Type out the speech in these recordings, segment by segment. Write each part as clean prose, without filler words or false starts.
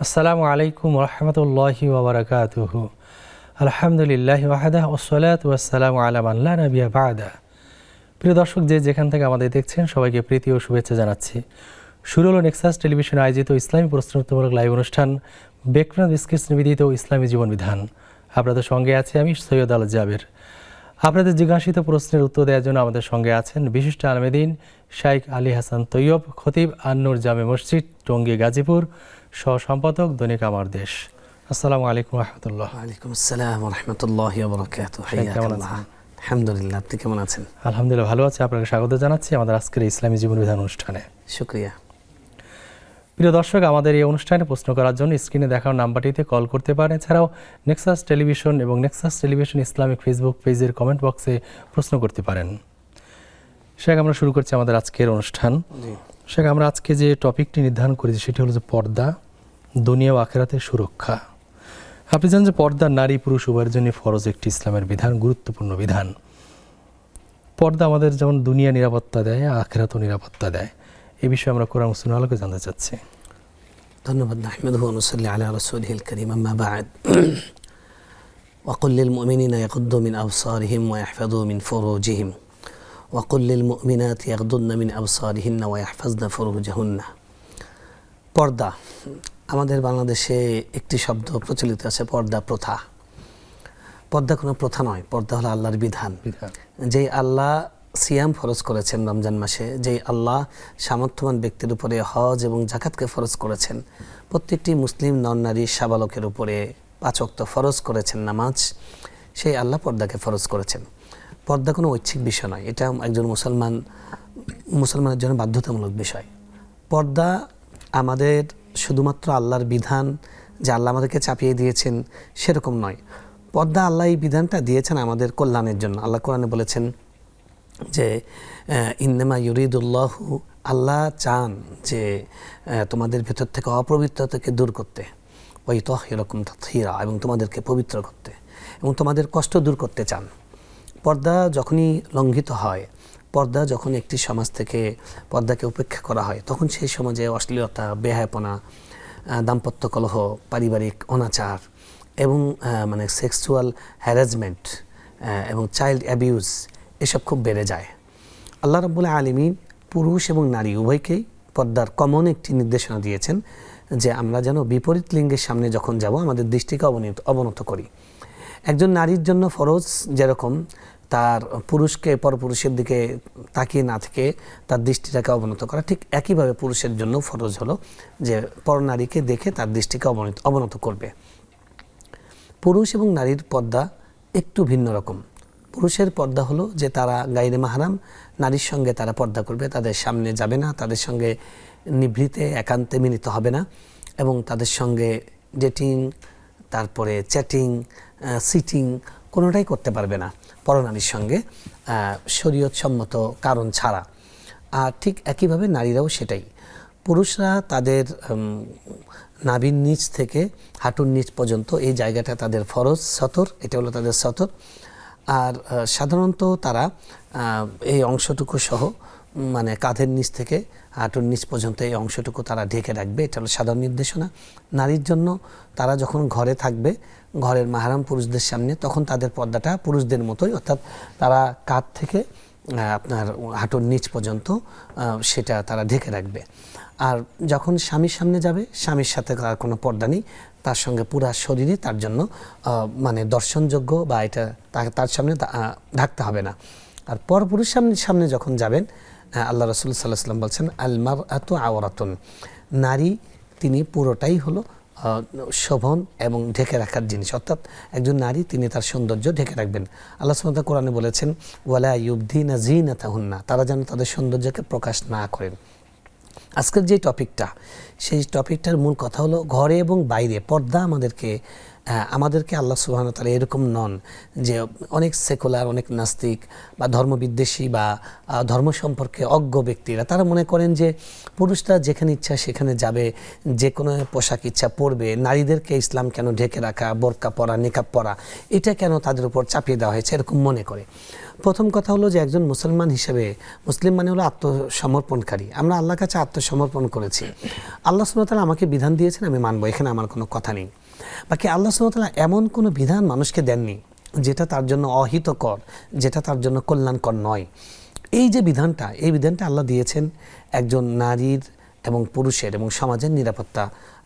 আসসালামু আলাইকুম রহমতুল্লাহি ওবরাকাতুহু। আলহামদুলিল্লাহি ওয়াহদাহু ওয়াসসালাতু ওয়াসসালামু আলা মান লা নাবিয়্যা বা'দা। প্রিয় দর্শক, যেখান থেকে আমাদের দেখছেন সবাইকে প্রীতি ও শুভেচ্ছা জানাচ্ছি। শুরু হলো নেক্সাস টেলিভিশন আয়োজিত ইসলামী প্রশ্নোত্তরমূলক লাইভ অনুষ্ঠান ব্রেকফাস্ট বিস্কিটস নিবেদিত ইসলামী জীবন বিধান। আপনাদের সঙ্গে আছি আমি সৈয়দ আল জাবের। আপনাদের জিজ্ঞাসিত প্রশ্নের উত্তর দেওয়ার জন্য আমাদের সঙ্গে আছেন বিশিষ্ট আলেমদ্বীন শাইখ আলী হাসান তৈয়ব, খতিব আন-নূর জামে মসজিদ, টঙ্গী, গাজীপুর, সহ সম্পাদক দৈনিক আমার দেশ। আসসালামু আলাইকুম রহমতুল্লাহ। ওয়ালাইকুম আসসালাম ওয়া রাহমাতুল্লাহি ওয়া বারাকাতুহু। হাইয়াকাল্লাহ। আলহামদুলিল্লাহ, আপনি কেমন আছেন? আলহামদুলিল্লাহ ভালো আছি। আপনাকে স্বাগত জানাচ্ছি আমাদের আজকের ইসলামী জীবন বিধান অনুষ্ঠানে। শুকরিয়া। প্রিয় দর্শক, আমাদের এই অনুষ্ঠানে প্রশ্ন করার জন্য স্ক্রিনে দেখানো নাম্বারটিতে কল করতে পারেন। এছাড়াও নেক্সাস টেলিভিশন এবং নেক্সাস টেলিভিশন ইসলামিক ফেসবুক পেজের কমেন্ট বক্সে প্রশ্ন করতে পারেন। শেখ, আমরা শুরু করছি আমাদের আজকের অনুষ্ঠান। শেখ, আমরা আজকে যে টপিকটি নির্ধারণ করেছি সেটি হলো যে পর্দা, দুনিয়া ও আখিরাতের সুরক্ষা। আপনি জানেন যে পর্দা নারী পুরুষ উভয়ের জন্য ফরজ একটি ইসলামের বিধান, গুরুত্বপূর্ণ বিধান। পর্দা আমাদের যেমন দুনিয়া নিরাপত্তা দেয়, আখিরাতও নিরাপত্তা দেয়। এই বিষয়ে আমরা কোরআন ও সুন্নাহর আলোকে জানতে চাচ্ছি। ধন্যবাদ। নাহমাদুহু ওয়া নুসাল্লি আলা রাসূলিহিল কারীম, আম্মা বা'দ। ওয়া কুল লিল মুমিনিনা ইয়াগুদ্দু মিন আবসারিহিম ওয়া ইয়াহফাযু মিন ফুরুজিহিম ওয়া কুল লিল মুমিনাতি ইয়াগুদ্দুনা মিন আবসারিহিন্না ওয়া ইয়াহফাযনা ফুরুজাহুন্না। পর্দা, আমাদের বাংলাদেশে একটি শব্দ প্রচলিত আছে, পর্দা প্রথা। পর্দা কোনো প্রথা নয়, পর্দা হলো আল্লাহর বিধান। যেই আল্লাহ সিয়াম ফরজ করেছেন রমজান মাসে, যেই আল্লাহ সামর্থ্যবান ব্যক্তির উপরে হজ এবং যাকাতকে ফরজ করেছেন, প্রত্যেকটি মুসলিম নর নারী সাবালকের উপরে 5 ওয়াক্ত ফরজ করেছেন নামাজ, সেই আল্লাহ পর্দাকে ফরজ করেছেন। পর্দা কোনো ঐচ্ছিক বিষয় নয়, এটা একজন মুসলমানের জন্য বাধ্যতামূলক বিষয়। পর্দা আমাদের শুধুমাত্র আল্লাহর বিধান যে আল্লাহ আমাদেরকে চাপিয়ে দিয়েছেন সেরকম নয়। পর্দা আল্লাহ এই বিধানটা দিয়েছেন আমাদের কল্যাণের জন্য। আল্লাহ কোরআনে বলেছেন যে ইন্নামা ইউরিদুল্লাহু, আল্লাহ চান যে তোমাদের ভেতর থেকে অপবিত্রতাকে দূর করতে, ওই তাহিরাকুম তাতহীরা, এবং তোমাদেরকে পবিত্র করতে এবং তোমাদের কষ্ট দূর করতে চান। পর্দা যখনই লঙ্ঘিত হয়, পর্দা যখন একটি সমাজ থেকে পর্দাকে উপেক্ষা করা হয়, তখন সেই সমাজে অশ্লীলতা, বেহায়াপনা, দাম্পত্য কলহ, পারিবারিক অনাচার এবং সেক্সুয়াল হ্যারাসমেন্ট এবং চাইল্ড অ্যাবিউজ এসব খুব বেড়ে যায়। আল্লাহ রাব্বুল আলামিন পুরুষ এবং নারী উভয়কেই পর্দার কমন একটি নির্দেশনা দিয়েছেন যে আমরা যেন বিপরীত লিঙ্গের সামনে যখন যাব আমাদের দৃষ্টিকে অবনত করি। একজন নারীর জন্য ফরজ যেরকম তার পুরুষকে পরপুরুষের দিকে তাকিয়ে না থেকে তার দৃষ্টিটাকে অবনত করা, ঠিক একইভাবে পুরুষের জন্য ফরজ হলো যে পরনারীকে দেখে তার দৃষ্টিকে অবনত করবে। পুরুষ এবং নারীর পর্দা একটু ভিন্ন রকম। পুরুষের পর্দা হলো যে তারা গায়রে মাহরাম নারীর সঙ্গে তারা পর্দা করবে, তাদের সামনে যাবে না, তাদের সঙ্গে নিভৃতে একান্তে মিলিত হবে না, এবং তাদের সঙ্গে ডেটিং, তারপরে চ্যাটিং, সিটিং কোনোটাই করতে পারবে না পরনারীর সঙ্গে শরীয়ত সম্মত কারণ ছাড়া। আর ঠিক একইভাবে নারীরাও সেটাই। পুরুষরা তাদের নাভির নিচ থেকে হাঁটুর নিচ পর্যন্ত এই জায়গাটা তাদের ফরজ সতর, এটা হলো তাদের সতর। আর সাধারণত তারা এই অংশটুকু সহ কাঁধের নিচ থেকে হাঁটুর নিচ পর্যন্ত এই অংশটুকু তারা ঢেকে রাখবে, এটা হলো সাধারণ নির্দেশনা। নারীর জন্য তারা যখন ঘরে থাকবে, ঘরের মাহরাম পুরুষদের সামনে, তখন তাদের পর্দাটা পুরুষদের মতোই, অর্থাৎ তারা কাঁধ থেকে আপনার হাঁটুর নিচ পর্যন্ত সেটা তারা ঢেকে রাখবে। আর যখন স্বামীর সামনে যাবে, স্বামীর সাথে তার কোনো পর্দা নেই, তার সঙ্গে পুরা শরীরই তার জন্য দর্শনযোগ্য, বা এটা তার সামনে ঢাকতে হবে না। আর পরপুরুষ সামনে যখন যাবেন, আল্লাহ রাসূল সাল্লাল্লাহু আলাইহি ওয়াসাল্লাম বলছেন আল মারআতু আওরাতুন, নারী তিনি পুরোটাই হলো শোভন এবং ঢেকে রাখার জিনিস, অর্থাৎ একজন নারী তিনি তার সৌন্দর্য ঢেকে রাখবেন। আল্লাহ সুবহানাহু ওয়া তাআলা কোরআনে বলেছেন ওয়ালা ইউবদিনা জিনাতাহুন্না, তারা যেন তাদের সৌন্দর্যকে প্রকাশ না করেন। আজকের যে টপিকটা, সেই টপিকটার মূল কথা হলো ঘরে এবং বাইরে পর্দা আমাদেরকে আল্লাহ সুবহানাহু ওয়া তাআলা এরকম নন যে অনেক সেকুলার, অনেক নাস্তিক বা ধর্মবিদ্বেষী বা ধর্ম সম্পর্কে অজ্ঞ ব্যক্তিরা তারা মনে করেন যে পুরুষরা যেখানে ইচ্ছা সেখানে যাবে, যে কোনো পোশাক ইচ্ছা পরবে, নারীদেরকে ইসলাম কেন ঢেকে রাখা, বোরকা পরা, নিকাব পরা, এটা কেন তাদের উপর চাপিয়ে দেওয়া হয়েছে, এরকম মনে করে। প্রথম কথা হলো যে একজন মুসলমান হিসেবে, মুসলিম মানে হলো আত্মসমর্পণকারী। আমরা আল্লাহর কাছে আত্মসমর্পণ করেছি। আল্লাহ সুবহানাহু ওয়া তাআলা আমাকে বিধান দিয়েছেন, আমি মানবো, এখানে আমার কোনো কথা নেই। বাকি আল্লাহ সুবহানাহু ওয়া তাআলা এমন কোনো বিধান মানুষকে দেননি যেটা তার জন্য অহিতকর, যেটা তার জন্য কল্যাণকর নয়। এই যে বিধানটা, এই বিধানটা আল্লাহ দিয়েছেন একজন নারীর এবং পুরুষের এবং সমাজের নিরাপত্তা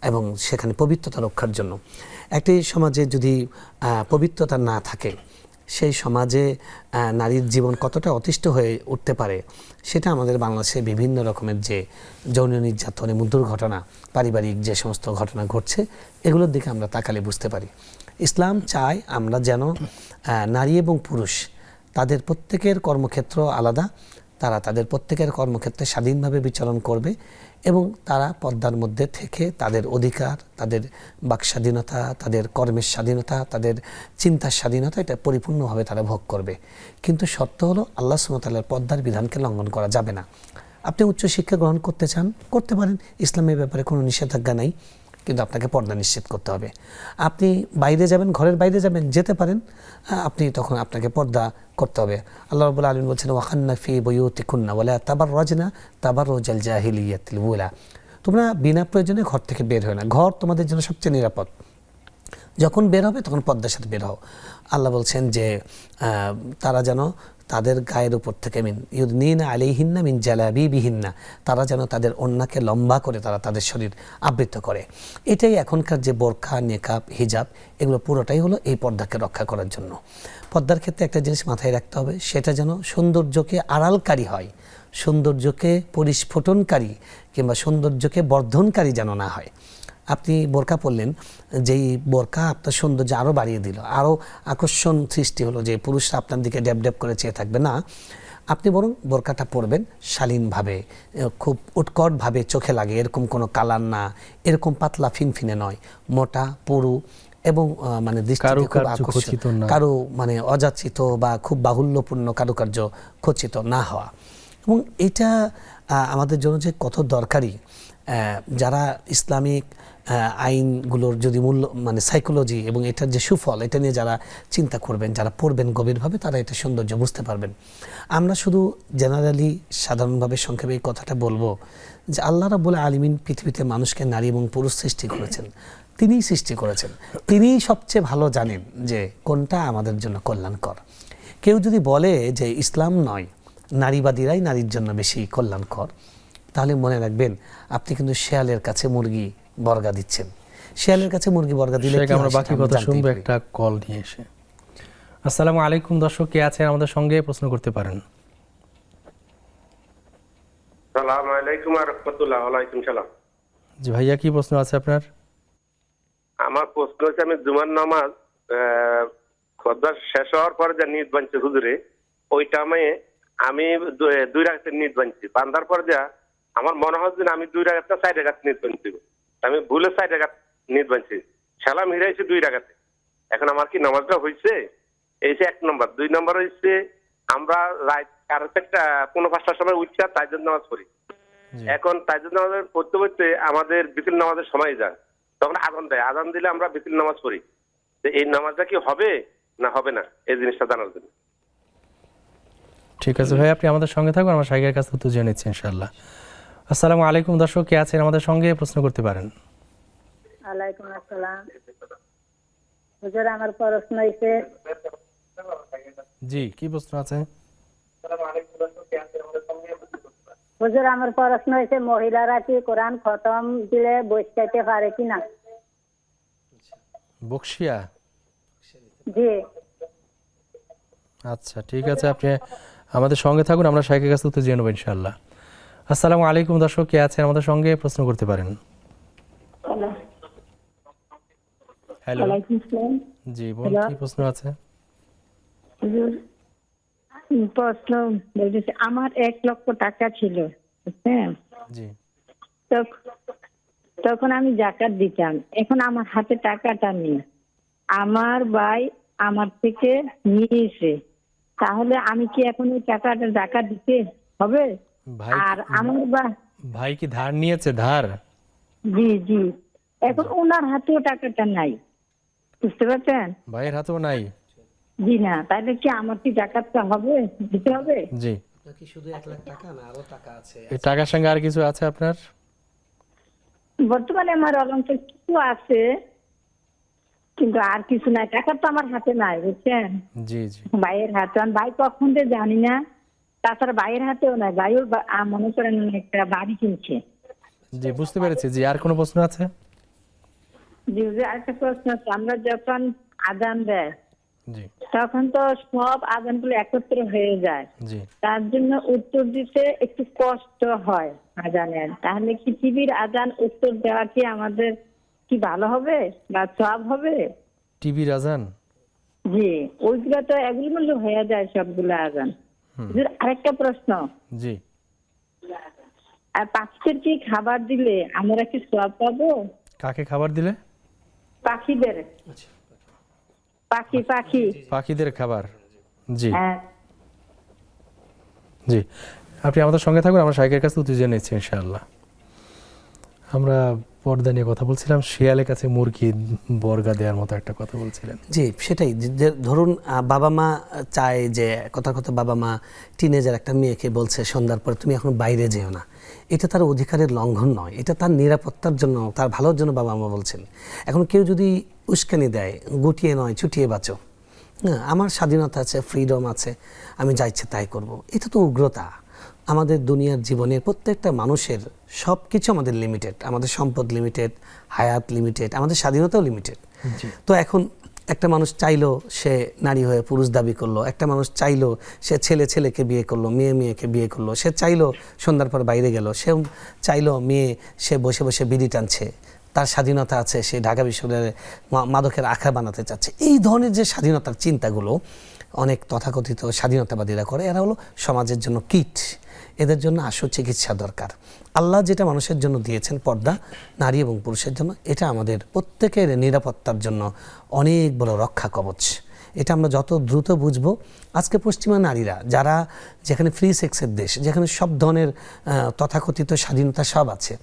এবং সেখানে পবিত্রতা রক্ষার জন্য। একটি সমাজে যদি পবিত্রতা না থাকে, সেই সমাজে নারীর জীবন কতটা অতিষ্ঠ হয়ে উঠতে পারে সেটা আমাদের বাংলাদেশে বিভিন্ন রকমের যে যৌন নির্যাতন এবং দুর্ঘটনা, পারিবারিক যে সমস্ত ঘটনা ঘটছে, এগুলোর দিকে আমরা তাকালে বুঝতে পারি। ইসলাম চায় আমরা যেন নারী এবং পুরুষ তাদের প্রত্যেকের কর্মক্ষেত্র আলাদা, তারা তাদের প্রত্যেকের কর্মক্ষেত্রে স্বাধীনভাবে বিচরণ করবে এবং তারা পর্দার মধ্যে থেকে তাদের অধিকার, তাদের বাক স্বাধীনতা, তাদের কর্মের স্বাধীনতা, তাদের চিন্তার স্বাধীনতা, এটা পরিপূর্ণভাবে তারা ভোগ করবে। কিন্তু সত্য হলো আল্লাহ সুবহানাহু ওয়া তাআলার পর্দার বিধানকে লঙ্ঘন করা যাবে না। আপনি উচ্চশিক্ষা গ্রহণ করতে চান, করতে পারেন, ইসলামের ব্যাপারে কোনো নিষেধাজ্ঞা নাই, কিন্তু আপনাকে পর্দা নিশ্চিত করতে হবে। আপনি বাইরে যাবেন, ঘরের বাইরে যাবেন, যেতে পারেন, আপনি তখন আপনাকে পর্দা করতে হবে। আল্লাহ রাব্বুল আলামিন বলছেন ওয়াখান্না ফি বুয়ুতিকুন্না ওয়ালা তাবাররাজনা তাবাররুজাল জাহিলিয়াতিল উলা। তোমরা বিনা প্রয়োজনে ঘর থেকে বের হয় না, ঘর তোমাদের জন্য সবচেয়ে নিরাপদ। যখন বের হবে তখন পর্দার সাথে বের হও। আল্লাহ বলছেন যে তারা যেন তাদের গায়ের উপর থেকে ইউদনিনা আলাইহিন্না মিন জালাবিবিহিন্না, তারা যেন তাদের ওড়নাকে লম্বা করে তারা তাদের শরীর আবৃত করে। এটাই এখনকার যে বোরকা, নেকাব, হিজাব, এগুলো পুরোটাই হলো এই পর্দাকে রক্ষা করার জন্য। পর্দার ক্ষেত্রে একটা জিনিস মাথায় রাখতে হবে, সেটা যেন সৌন্দর্যকে আড়ালকারী হয়, সৌন্দর্যকে পরিস্ফুটনকারী কিংবা সৌন্দর্যকে বর্ধনকারী যেন না হয়। আপনি বোরকা পরলেন, যেই বোরকা আপনার সৌন্দর্য আরও বাড়িয়ে দিল, আরও আকর্ষণ সৃষ্টি হলো যে পুরুষরা আপনার দিকে ড্যাব ড্যাব করে চেয়ে থাকবে, না, আপনি বরং বোরকাটা পরবেন শালীনভাবে, খুব উৎকটভাবে চোখে লাগে এরকম কোনো কালার না, এরকম পাতলা ফিনফিনে নয়, মোটা পুরু এবং মানে দৃষ্টিতে খুব আকর্ষণ, কারো মানে অযাচিত বা খুব বাহুল্যপূর্ণ কারুকার্য খচিত না হওয়া। এবং এটা আমাদের জন্য যে কত দরকারি, যারা ইসলামিক আইনগুলোর যদি মূল্য মানে সাইকোলজি এবং এটার যে সুফল, এটা নিয়ে যারা চিন্তা করবেন, যারা পড়বেন গভীরভাবে, তারা এটা সৌন্দর্য বুঝতে পারবেন। আমরা শুধু জেনারেলি সাধারণভাবে সংক্ষেপে এই কথাটা বলবো যে আল্লাহ রাব্বুল আলামিন পৃথিবীতে মানুষকে নারী এবং পুরুষ সৃষ্টি করেছেন, তিনিই সৃষ্টি করেছেন, তিনিই সবচেয়ে ভালো জানেন যে কোনটা আমাদের জন্য কল্যাণকর। কেউ যদি বলে যে ইসলাম নয়, নারীবাদীরাই নারীর জন্য বেশি কল্যাণকর, তাহলে মনে রাখবেন আপনি কিন্তু শেয়ালের কাছে মুরগি বর্গা দিচ্ছেন। শেয়ালের কাছে মুরগি বর্গা দিলে আমরা বাকি কথা শুনবো একটা কল নিয়ে এসে। আসসালামু আলাইকুম দর্শক, কে আছেন আমাদের সঙ্গে, প্রশ্ন করতে পারেন। আসসালামু আলাইকুম ওয়া রাহমাতুল্লাহ। ওয়া আলাইকুম সালাম। জি ভাইয়া, কি প্রশ্ন আছে আপনার? আমার প্রশ্ন হচ্ছে, আমি জুমার নামাজ খুতবা শেষ হওয়ার পরে যে নিয়ত বানছি হুজুরে, ওই টাইমে আমি 2 রাকাতের নিয়ত বানছি, বান্দার পর যা আমার মনে হয় যে আমি 2 রাকাত না 4 রাকাত নিয়ত বানছি, আমি ভুলে 4 রাকাত নিয়ত বানছি, সালাম হিরাইছি 2 রাকাতে। এখন আমার কি নামাজটা হয়েছে? এই যে 1 নম্বর। 2 নম্বর হচ্ছে আমরা রাত 4:45টার সময় উঠছি তাইজুদ নামাজ পড়ি। এখন তাইজুদ নামাজ পড়তে পড়তে আমাদের বিতির নামাজের সময় যায়, তখন আজান দেয়, আজান দিলে আমরা বিতির নামাজ পড়ি। এই নামাজটা কি হবে না হবে না, এই জিনিসটা জানার জন্য। ঠিক আছে ভাই, আপনি আমাদের সঙ্গে থাকুন, আমরা শাইখের কাছে উত্তর জেনে নিচ্ছি ইনশাআল্লাহ। আসসালামু আলাইকুম দর্শক, কে আছেন আমাদের সঙ্গে, প্রশ্ন করতে পারেন। ওয়ালাইকুম আসসালাম। হুজুর, আমার প্রশ্ন হইছে। জি, কি প্রশ্ন আছে? হুজুর, আমার প্রশ্ন হইছে, মহিলারা কি কোরআন খতম দিলে বসতে পারে কিনা? বকশিয়া? জি। আচ্ছা ঠিক আছে, আপনি আমাদের সঙ্গে থাকুন, আমরা শাইখের কাছে উত্তর জেনে নেব ইনশাআল্লাহ। আসসালামু আলাইকুম দর্শক, কে আছেন আমাদের সঙ্গে, প্রশ্ন করতে পারেন। হ্যালো, জি বলুন, কি প্রশ্ন আছে? প্রশ্ন বলতেছে, আমার 1 লক্ষ টাকা ছিল, বুঝছেন? জি। তখন আমি যাকাত দিতাম, এখন আমার হাতে টাকাটা নেই, আমার ভাই আমার থেকে নিয়েছে, তাহলে আমি কি এখন ওই টাকাটা যাকাত দিতে হবে? আর আমার ভাই কি ধার নিয়েছে? ধার? জি জি। এখন ওনার হাতেও টাকাটা নাই, বুঝতে পারছেন? ভাইয়ের হাতেও নাই? জি না, তাহলে কি আমার কি জাকাতটা হবে, দিতে হবে? জি, আপনার কি শুধু 1 লাখ টাকা না আরো টাকা আছে? এই টাকার সঙ্গে আর কিছু আছে আপনার? বর্তমানে আমার অলঙ্কার কিছু আছে, কিন্তু আর কিছু নাই। টাকা তো আমার হাতে নাই, বুঝছেন? জি জি, ভাইয়ের হাতে, আমি ভাই কখন যে জানি না। তাছাড়া ভাইয়ের হাতেও নাই, ভাইও মনে করেন একটা বাড়ি কিনছে। জি বুঝতে পেরেছি। জি, আর কোনো প্রশ্ন আছে? জি জি, আরেকটা প্রশ্ন আছে। আমরা যখন আজান দেয় জি তখন তো সব আজানগুলো একত্র হয়ে যায়, জি, তার জন্য উত্তর দিতে একটু কষ্ট হয় আজানের। তাহলে কি টিভির আজান উত্তর দেওয়া কি আমাদের কি ভালো হবে বা সব হবে? টিভির আজান? জি, ওইগুলো তো এগুলো হয়ে যায় সবগুলো আজান। হুজুর, আরেকটা প্রশ্ন, জি, আর পাখিদের কি খাবার দিলে আমরা কি সব পাবো? কাকে খাবার দিলে? পাখিদের, পাখি পাখি পাখিদের খাবার। জি হ্যাঁ। জি, আপনি আমাদের সঙ্গে থাকুন, আমরা শাইখের কাছে উত্তর জেনে নিচ্ছি ইনশাআল্লাহ। আমরা পর্দা নিয়ে কথা বলছিলাম, শিয়ালের কাছে মুরগি বর্গা দেওয়ার মতো একটা কথা বলছিলেন। জি, সেটাই যে ধরুন বাবা মা চায় যে কথা বাবা মা টিনেজার একটা মেয়েকে বলছে সন্ধ্যার পর তুমি এখন বাইরে যেও না। এটা তার অধিকারের লঙ্ঘন নয়, এটা তার নিরাপত্তার জন্য, তার ভালোর জন্য বাবা মা বলছেন। এখন কেউ যদি উস্কানি দেয়, গুটিয়ে নয় চুটিয়ে বাঁচো, হ্যাঁ আমার স্বাধীনতা আছে, ফ্রিডম আছে, আমি যা ইচ্ছে তাই করব, এটা তো উগ্রতা। আমাদের দুনিয়ার জীবনের প্রত্যেকটা মানুষের সব কিছু আমাদের লিমিটেড, আমাদের সম্পদ লিমিটেড, হায়াত লিমিটেড, আমাদের স্বাধীনতাও লিমিটেড। তো এখন একটা মানুষ চাইলো সে নারী হয়ে পুরুষ দাবি করলো, একটা মানুষ চাইলো সে ছেলে ছেলেকে বিয়ে করলো, মেয়ে মেয়েকে বিয়ে করলো, সে চাইলো সন্ধ্যার পর বাইরে গেল, সে চাইলো মেয়ে সে বসে বসে বিড়ি টানছে, তার স্বাধীনতা আছে, সে ঢাকা বিশ্ববিদ্যালয়ে মাদকের আখড়া বানাতে চাচ্ছে। এই ধরনের যে স্বাধীনতার চিন্তাগুলো অনেক তথাকথিত স্বাধীনতাবাদীরা করে, এরা হলো সমাজের জন্য কীট, এদের জন্য আশু চিকিৎসা দরকার। আল্লাহ যেটা মানুষের জন্য দিয়েছেন পর্দা, নারী এবং পুরুষের জন্য, এটা আমাদের প্রত্যেকের নিরাপত্তার জন্য অনেক বড় রক্ষা কবচ। এটা আমরা যত দ্রুত বুঝবো, আজকে পশ্চিমা নারীরা যারা, যেখানে ফ্রি সেক্সের দেশ, যেখানে সব ধরনের তথাকথিত স্বাধীনতা সব আছে,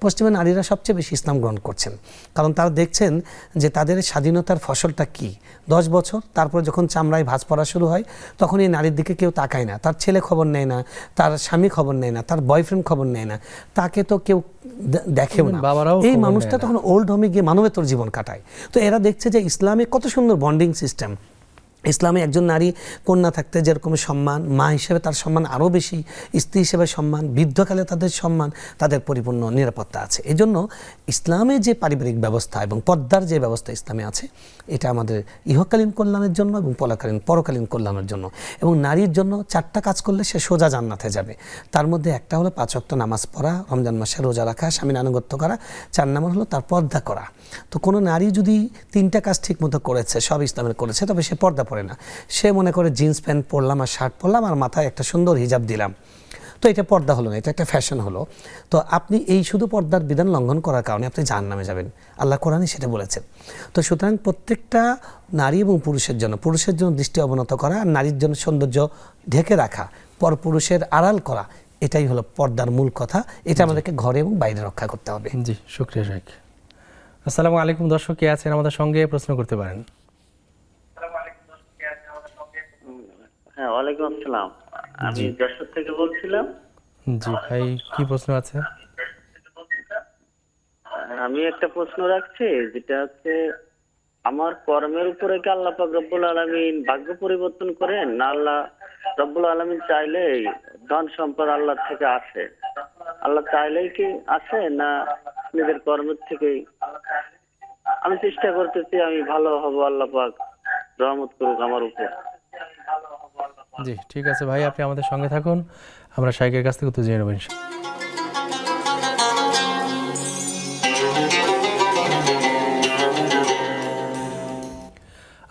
পশ্চিমা নারীরা সবচেয়ে বেশি ইসলাম গ্রহণ করছেন। কারণ তারা দেখছেন যে তাদের স্বাধীনতার ফসলটা কি। 10 বছর তারপর যখন চামড়ায় ভাঁজ পড়া শুরু হয়, তখন এই নারীর দিকে কেউ তাকায় না, তার ছেলে খবর নেয় না, তার স্বামী খবর নেয় না, তার বয়ফ্রেন্ড খবর নেয় না, তাকে তো কেউ দেখেও না। এই মানুষটা তখন ওল্ড হোমে গিয়ে মানবেতর জীবন কাটায়। তো এরা দেখছে যে ইসলামে কত সুন্দর বন্ডিং সিস্টেম। ইসলামে একজন নারী কন্যা থাকতে যেরকম সম্মান, মা হিসেবে তার সম্মান আরও বেশি, স্ত্রী হিসেবে সম্মান, বৃদ্ধকালে তাদের সম্মান, তাদের পরিপূর্ণ নিরাপত্তা আছে। এই জন্য ইসলামে যে পারিবারিক ব্যবস্থা এবং পর্দার যে ব্যবস্থা ইসলামে আছে, এটা আমাদের ইহকালীন কল্যাণের জন্য এবং পরকালীন কল্যাণের জন্য। এবং নারীর জন্য 4টা কাজ করলে সে সোজা জান্নাতে যাবে। তার মধ্যে একটা হলো 5 ওয়াক্ত নামাজ পড়া, রমজান মাসে রোজা রাখা, স্বামীর আনুগত্য করা, 4 নম্বর হলো তার পর্দা করা। তো কোনো নারী যদি 3টা কাজ ঠিক মতো করেছে, সব ইসলামের করেছে, তবে সে পর্দা পড়ে না। সে মনে করে জিন্স প্যান্ট পরলাম আর শার্ট পরলাম আর মাথায় একটা সুন্দর হিজাব দিলাম, তো এটা পর্দা হলো না, এটা একটা ফ্যাশন হলো। তো আপনি এই শুধু পর্দার বিধান লঙ্ঘন করার কারণে আপনি জাহান্নামে যাবেন, আল্লাহ কোরআনে সেটা বলেছেন। তো সুতরাং প্রত্যেকটা নারী এবং পুরুষের জন্য দৃষ্টি অবনত করা, আর নারীর জন্য সৌন্দর্য ঢেকে রাখা, পরপুরুষের আড়াল করা, এটাই হলো পর্দার মূল কথা। এটা আমাদেরকে ঘরে এবং বাইরে রক্ষা করতে হবে। জি, শুকরিয়া শাইখ। আসসালামু আলাইকুম। দর্শক কে আছেন আমাদের সঙ্গে, প্রশ্ন করতে পারেন। হ্যাঁ, ওয়ালাইকুম আসসালাম। আমি যশোর থেকে বলছিলাম। জি ভাই, কি প্রশ্ন আছে? আমি একটা প্রশ্ন রাখছি, যেটা হচ্ছে আমার কর্মের উপরে কি আল্লাহ পাক রব্বুল আলামিন ভাগ্য পরিবর্তন করেন, না আল্লাহ রব্বুল আলামিন চাইলেই ধন সম্পদ আল্লাহ থেকে আসে? আল্লাহ চাইলেই কি আসে, না নিজের কর্মের থেকেই? আমি চেষ্টা করতেছি আমি ভালো হব, আল্লাহ পাক রহমত করুক আমার উপর। জি ঠিক আছে ভাই, আপনি আমাদের সঙ্গে থাকুন, আমরা শাইখের কাছ থেকে উত্তর জেনে নেব ইনশাআল্লাহ।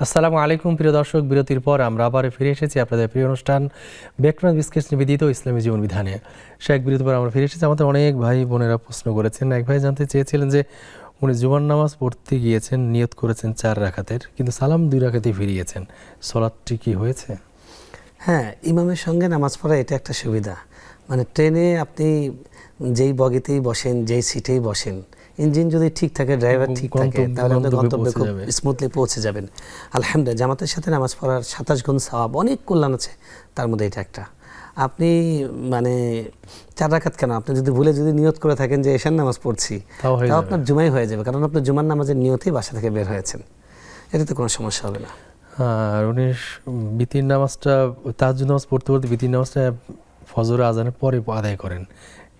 আসসালামু আলাইকুম প্রিয় দর্শক, বিরতির পর আমরা আবার ফিরে এসেছি আপনাদের প্রিয় অনুষ্ঠান ব্যাকগ্রাউন্ড বিস্কেট নিবেদিত ইসলামী জীবন বিধানে। শাইখ, বিরতির পর আমরা ফিরে এসেছি। আমাদের অনেক ভাই বোনেরা প্রশ্ন করেছেন। এক ভাই জানতে চেয়েছিলেন যে উনি জুমার নামাজ পড়তে গিয়েছেন, নিয়ত করেছেন 4 রাকাতের, কিন্তু সালাম 2 রাকাতেই ফিরিয়েছেন, সালাতটি কি হয়েছে? হ্যাঁ, ইমামের সঙ্গে নামাজ পড়া এটা একটা সুবিধা। মানে ট্রেনে আপনি যেই বগিতেই বসেন, যেই সিটেই বসেন, ইঞ্জিন যদি ঠিক থাকে, ড্রাইভার ঠিক থাকে, গন্তব্যে তাহলে আপনি গন্তব্যে পৌঁছে খুব যাবে। স্মুথলি পৌঁছে যাবেন। আলহামদুলিল্লাহ, জামাতের সাথে নামাজ পড়ার 27 গুণ সওয়াব, অনেক কল্যাণ আছে, তার মধ্যে এটা একটা। আপনি মানে 4 রাকাত কেন, আপনি যদি ভুলে যদি নিয়ত করে থাকেন যে এশার নামাজ পড়ছি, তাও হয়ে তাও যাবে। আপনার জুমাই হয়ে যাবে, কারণ আপনার জুমার নামাজের নিয়তেই বাসা থেকে বের হয়েছেন, এটাতে কোনো সমস্যা হবে না। আর উনি বিতির নামাজটা, তাহাজ্জুদ নামাজ পড়তে পড়তে বিতির নামাজটা ফজর আজানের পরে আদায় করেন,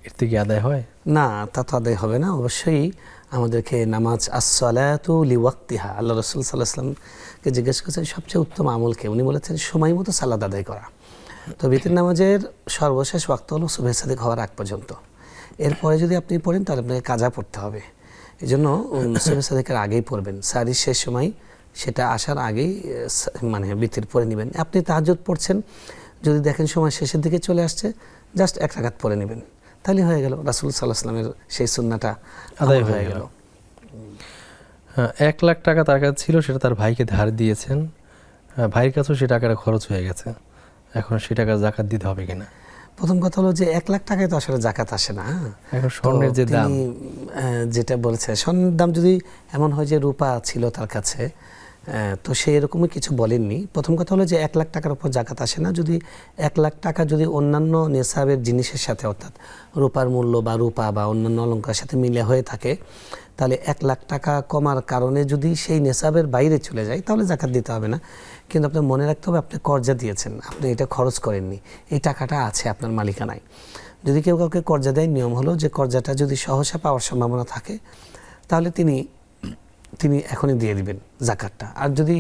এর থেকে আদায় হয়? না, তা তো আদায় হবে না। অবশ্যই আমাদেরকে নামাজ আসসালাতু লিওয়াক্তিহা, আল্লাহ রাসূল সাল্লাল্লাহু আলাইহি ওয়াসাল্লামকে জিজ্ঞেস করেছেন সবচেয়ে উত্তম আমলকে, উনি বলেছেন সময় মতো সালাত আদায় করা। তো বিতির নামাজের সর্বশেষ ওয়াক্ত হলো সুবহে সাদিক হওয়ার আগ পর্যন্ত। এরপরে যদি আপনি পড়েন তাহলে আপনাকে কাজা পড়তে হবে। এই জন্য সুবহে সাদিকের আগেই পড়বেন, সারির শেষ সময় সেটা আসার আগেই মানে বিতির পড়ে নেবেন। আপনি তাহাজ্জুদ পড়ছেন, যদি দেখেন সময় শেষের দিকে চলে আসছে, জাস্ট 1 রাকাত পড়ে নেবেন, তাহলে হয়ে গেল। রাসূল সাল্লাল্লাহু আলাইহি ওয়াসাল্লামের সেই সুন্নাহটা আদায় হয়ে গেল। 1 লাখ টাকা তার কাছে ছিল, সেটা তার ভাইকে ধার দিয়েছেন, ভাইয়ের কাছেও সে টাকাটা খরচ হয়ে গেছে, এখন সে টাকা জাকাত দিতে হবে কিনা? প্রথম কথা হলো যে 1 লাখ টাকায় তো আসলে জাকাত আসে না। এখন স্বর্ণের যে তো দাম, তিনি, যেটা বলেছে স্বর্ণের দাম যদি এমন হয় যে রূপা ছিল তার কাছে, তো সে এরকমই কিছু বলেননি। প্রথম কথা হলো যে 1 লাখ টাকার উপর জাকাত আসে না। যদি 1 লাখ টাকা যদি অন্যান্য নেশাবের জিনিসের সাথে, অর্থাৎ রূপার মূল্য বা রূপা বা অন্যান্য অলঙ্কারের সাথে মিলে হয়ে থাকে, তাহলে 1 লাখ টাকা কমার কারণে যদি সেই নেশাবের বাইরে চলে যায়, তাহলে জাকাত দিতে হবে না। কিন্তু আপনার মনে রাখতে হবে, আপনি কর্জা দিয়েছেন, আপনি এটা খরচ করেননি, এই টাকাটা আছে আপনার মালিকানায়। যদি কেউ কাউকে কর্জা দেয়, নিয়ম হলো যে কর্জাটা যদি সহসা পাওয়ার সম্ভাবনা থাকে, তাহলে তিনি এখনই দিয়ে দিবেন জাকাতটা। আর যদি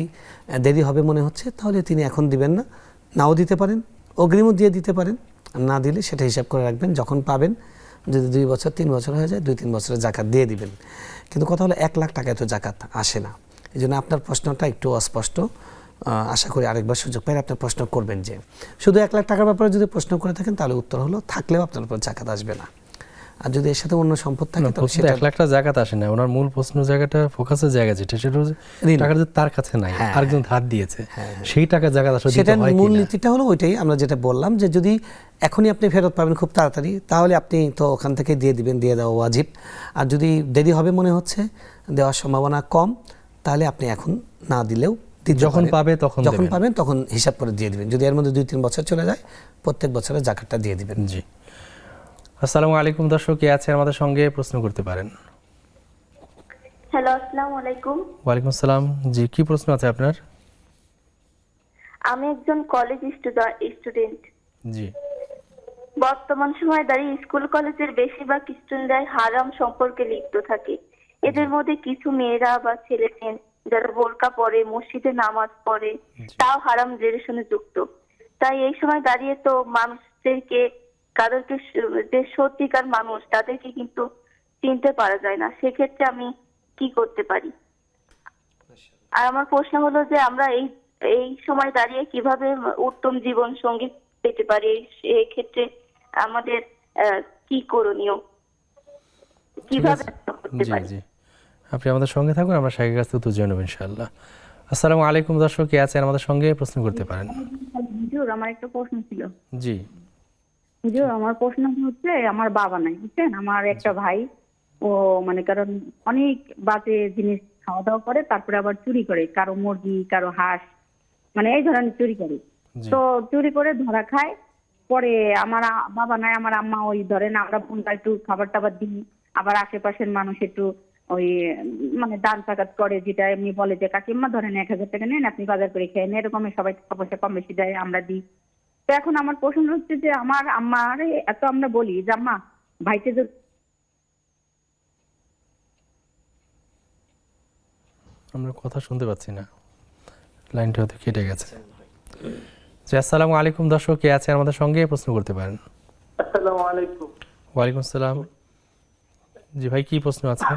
দেরি হবে মনে হচ্ছে, তাহলে তিনি এখন দিবেন না, নাও দিতে পারেন, অগ্রিমও দিয়ে দিতে পারেন। আর না দিলে সেটা হিসাব করে রাখবেন, যখন পাবেন, যদি 2 বছর 3 বছর হয়ে যায়, 2-3 বছরের জাকাত দিয়ে দিবেন। কিন্তু কথা হলো 1 লাখ টাকায় তো জাকাত আসে না। এই জন্য আপনার প্রশ্নটা একটু অস্পষ্ট। আশা করি আরেকবার সুযোগ পেলে আপনার প্রশ্ন করবেন। যে শুধু 1 লাখ টাকার ব্যাপারে যদি প্রশ্ন করে থাকেন, তাহলে উত্তর হলো থাকলেও আপনার উপর জাকাত আসবে না। আর যদি এর সাথে অন্য সম্পদ থাকে, তাহলে প্রশ্ন 1 লাখ টাকা জাকাত আসে না। ওনার মূল প্রশ্ন জায়গাটা, ফোকাসের জায়গা যেটা, সেটা হচ্ছে টাকা যে তার কাছে নাই, আরেকজন ধার দিয়েছে, সেই টাকা জাকাত আসলে দিতে সেটার হয় মূল কিনা? নীতিটা হলো ওইটাই আমরা যেটা বললাম, যে যদি এখনই আপনি ফেরত পাবেন খুব তাড়াতাড়ি, তাহলে আপনি তো ওখান থেকে দিয়ে দিবেন, দিয়ে দেওয়া ওয়াজিব। আর যদি দেরি হবে মনে হচ্ছে, দেওয়ার সম্ভাবনা কম, তাহলে আপনি এখন না দিলেও দিতে যখন পারেন। পাবে তখন যখন দেবেন। পাবেন তখন হিসাব করে দিয়ে দিবেন। যদি এর মধ্যে 2-3 বছর চলে যায়, প্রত্যেক বছরে জাকাতটা দিয়ে দিবেন। জি। আসসালামু আলাইকুম দর্শক, কে আছে আমাদের সঙ্গে, প্রশ্ন করতে পারেন। হ্যালো, আসসালামু আলাইকুম। ওয়ালাইকুম আসসালাম। জি, কি প্রশ্ন আছে আপনার? আমি একজন কলেজ স্টুডেন্ট। জি। বর্তমান সময়ে দাঁড়িয়ে স্কুল কলেজের বেশিরভাগ স্টুডেন্টরাই হারাম সম্পর্কে লিপ্ত থাকে। এদের মধ্যে কিছু মেয়েরা বা ছেলে মেয়ে যারা বোরকা পরে, মসজিদে নামাজ পড়ে, তাও হারাম রিলেশনে যুক্ত। তাই এই সময় দাঁড়িয়ে তো মানুষদেরকে, কাদেরকে যে সত্যিকার মানুষ, তাদেরকে কিন্তু চিনতে পারা যায় না। সেক্ষেত্রে আমি কি করতে পারি? আর আমার প্রশ্ন হলো যে আমরা এই সময় দাঁড়িয়ে কিভাবে উত্তম জীবন সঙ্গী পেতে পারি, এই ক্ষেত্রে আমাদের কি করণীয়, কিভাবে করতে জি পারি? জি, আপনি আমাদের সঙ্গে থাকুন, আমরা শারীরিক কাছ থেকে উত্তর জেনে নেব ইনশাআল্লাহ। আসসালামু আলাইকুম দর্শক, কে আছেন আমাদের সঙ্গে, প্রশ্ন করতে পারেন। হুজুর, আমার একটা প্রশ্ন ছিল। জি। হুজুর, আমার প্রশ্ন হচ্ছে, আমার বাবা নাই, বুঝছেন, আমার একটা ভাই, ও মানে কারণ অনেক বাজে জিনিস খাওয়া দাওয়া করে, তারপরে আবার চুরি করে, কারো মুরগি, কারো হাঁস, মানে এই ধরনের চুরি করে। তো চুরি করে ধরা খায়। পরে আমার বাবা নাই, আমার আম্মা ওই ধরেন, আমরা বোনরা একটু খাবার টাবার দিই, আবার আশেপাশের মানুষ একটু ওই মানে দান সাকাত করে, যেটা এমনি বলে যে কাকিম্মা ধরেন 1000 টাকা নেন, আপনি বাজার করে খেয়ে নেন, এরকম সবাই টাকা পয়সা কম বেশি দেয়, আমরা দিই। তো এখন আমার প্রশ্ন হচ্ছে যে আমার আম্মার এত আমরা বলি যে আম্মা ভাইকে যদি আমরা কথা শুনতে পাচ্ছি না, লাইনটা হয়তো কেটে গেছে। জি, আসসালামু আলাইকুম দর্শক, কে আছে আমাদের সঙ্গে, প্রশ্ন করতে পারেন। আসসালামু আলাইকুম। ওয়ালাইকুম আসসালাম। জি ভাই, কি প্রশ্ন আছে?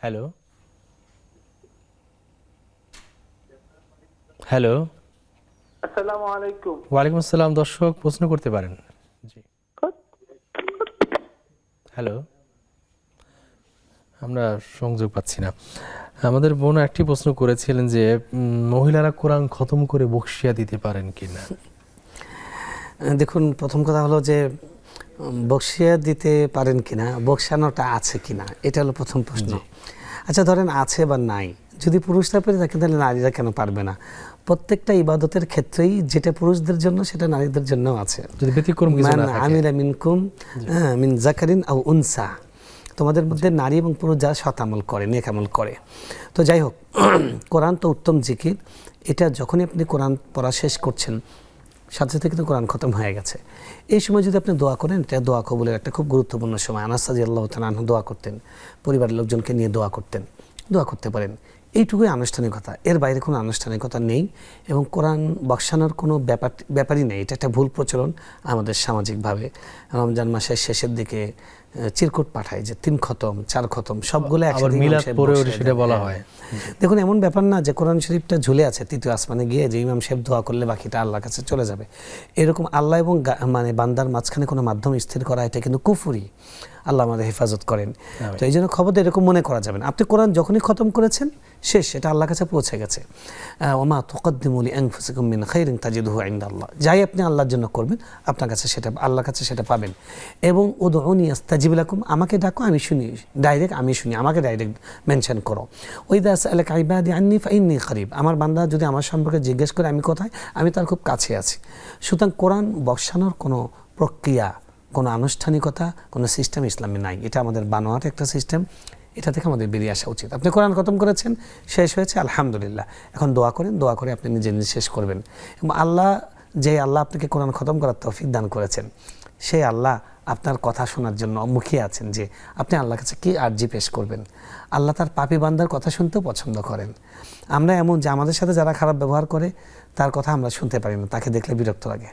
Hello hello. আসসালামু আলাইকুম। ওয়ালাইকুম আসসালাম দর্শক, প্রশ্ন করতে পারেন। জি। হ্যালো, আমরা সংযোগ পাচ্ছি না। আমাদের বোন একটি প্রশ্ন করেছিলেন যে মহিলারা কোরআন খতম করে বকশিয়া দিতে পারেন কিনা। দেখুন, প্রথম কথা হলো যে বক্সিয়া দিতে পারেন কিনা, বক্সানোটা আছে কিনা, এটা হলো প্রথম প্রশ্ন। আচ্ছা ধরেন আছে বা নাই, যদি পুরুষরা পেরে থাকে তাহলে নারীরা কেন পারবে না? প্রত্যেকটা ইবাদতের ক্ষেত্রেই যেটা পুরুষদের জন্য সেটা নারীদের জন্যও আছে। যদি ব্যতিক্রম কিছু না থাকে। আমিলা মিনকুম মিন যাকারিন আও উনসা, তোমাদের মধ্যে নারী এবং পুরুষ যারা সৎ আমল করে, নেক আমল করে। তো যাই হোক, কোরআন তো উত্তম জিকির। এটা যখনই আপনি কোরআন পড়া শেষ করছেন সাথে সাথে কিন্তু কোরআন খতম হয়ে গেছে, এই সময় যদি আপনি দোয়া করেন, এটা দোয়া কবুলের একটা খুব গুরুত্বপূর্ণ সময়। আনাস রাদিয়াল্লাহু তাআলা আনহু দোয়া করতেন, পরিবারের লোকজনকে নিয়ে দোয়া করতেন, দোয়া করতে পারেন। এইটুকুই আনুষ্ঠানিকতা, এর বাইরে কোনো আনুষ্ঠানিকতা নেই এবং কোরআন বক্সানোর কোনো ব্যাপারই নেই। এটা একটা ভুল প্রচলন আমাদের সামাজিকভাবে। রমজান মাসের শেষের দিকে চিরকুট পাঠায় যে 3 খতম 4 খতম সবগুলো একসাথে মিলাদ পড়ে সেটা বলা হয়। দেখুন এমন ব্যাপার না যে কোরআন শরীফটা ঝুলে আছে তৃতীয় আসমানে গিয়ে যে ইমাম সাহেব দোয়া করলে বাকিটা আল্লাহর কাছে চলে যাবে, এরকম আল্লাহ এবং মানে বান্দার মাঝখানে কোনো মাধ্যম স্থির করা, এটা কিন্তু কুফরি। আল্লাহ আমাদের হেফাজত করেন। তো এই জন্য খবর এরকম মনে করা যাবে না। আপনি কোরআন যখনই খতম করেছেন শেষ, এটা আল্লাহর কাছে পৌঁছে গেছে। ওমা তুকদ্দিমু লিআনফুসিকুম মিন খাইরিন তাজিদুহু ইনদাল্লাহ, যাই আপনি আল্লাহর জন্য করবেন আপনার কাছে সেটা, আল্লাহর কাছে সেটা পাবেন। এবং উদউনি আস্তাজিব লাকুম, আমাকে ডাকো আমি শুনি, ডাইরেক্ট আমি শুনি, আমাকে ডাইরেক্ট মেনশন করো। ওয়াইদা সাআলাকা ইবাদি আন্নী ফাইন্নী করিব, আমার বান্দা যদি আমার সম্পর্কে জিজ্ঞেস করে আমি কোথায়, আমি তার খুব কাছে আছি। সুতরাং কোরআন বর্ষানোর কোনো প্রক্রিয়া, কোনো আনুষ্ঠানিকতা, কোনো সিস্টেম ইসলামে নাই। এটা আমাদের বানোয়াট একটা সিস্টেম, এটা থেকে আমাদের বেরিয়ে আসা উচিত। আপনি কোরআন খতম করেছেন, শেষ হয়েছে, আলহামদুলিল্লাহ। এখন দোয়া করেন, দোয়া করে আপনি নিজে নিজে শেষ করবেন। এবং আল্লাহ, যে আল্লাহ আপনাকে কোরআন খতম করার তৌফিক দান করেছেন, সেই আল্লাহ আপনার কথা শোনার জন্য মুখিয়ে আছেন যে আপনি আল্লাহর কাছে কী আর্জি পেশ করবেন। আল্লাহ তার পাপী বান্দার কথা শুনতেও পছন্দ করেন। আমরা এমন যে আমাদের সাথে যারা খারাপ ব্যবহার করে তার কথা আমরা শুনতে পারি না, তাকে দেখলে বিরক্ত লাগে।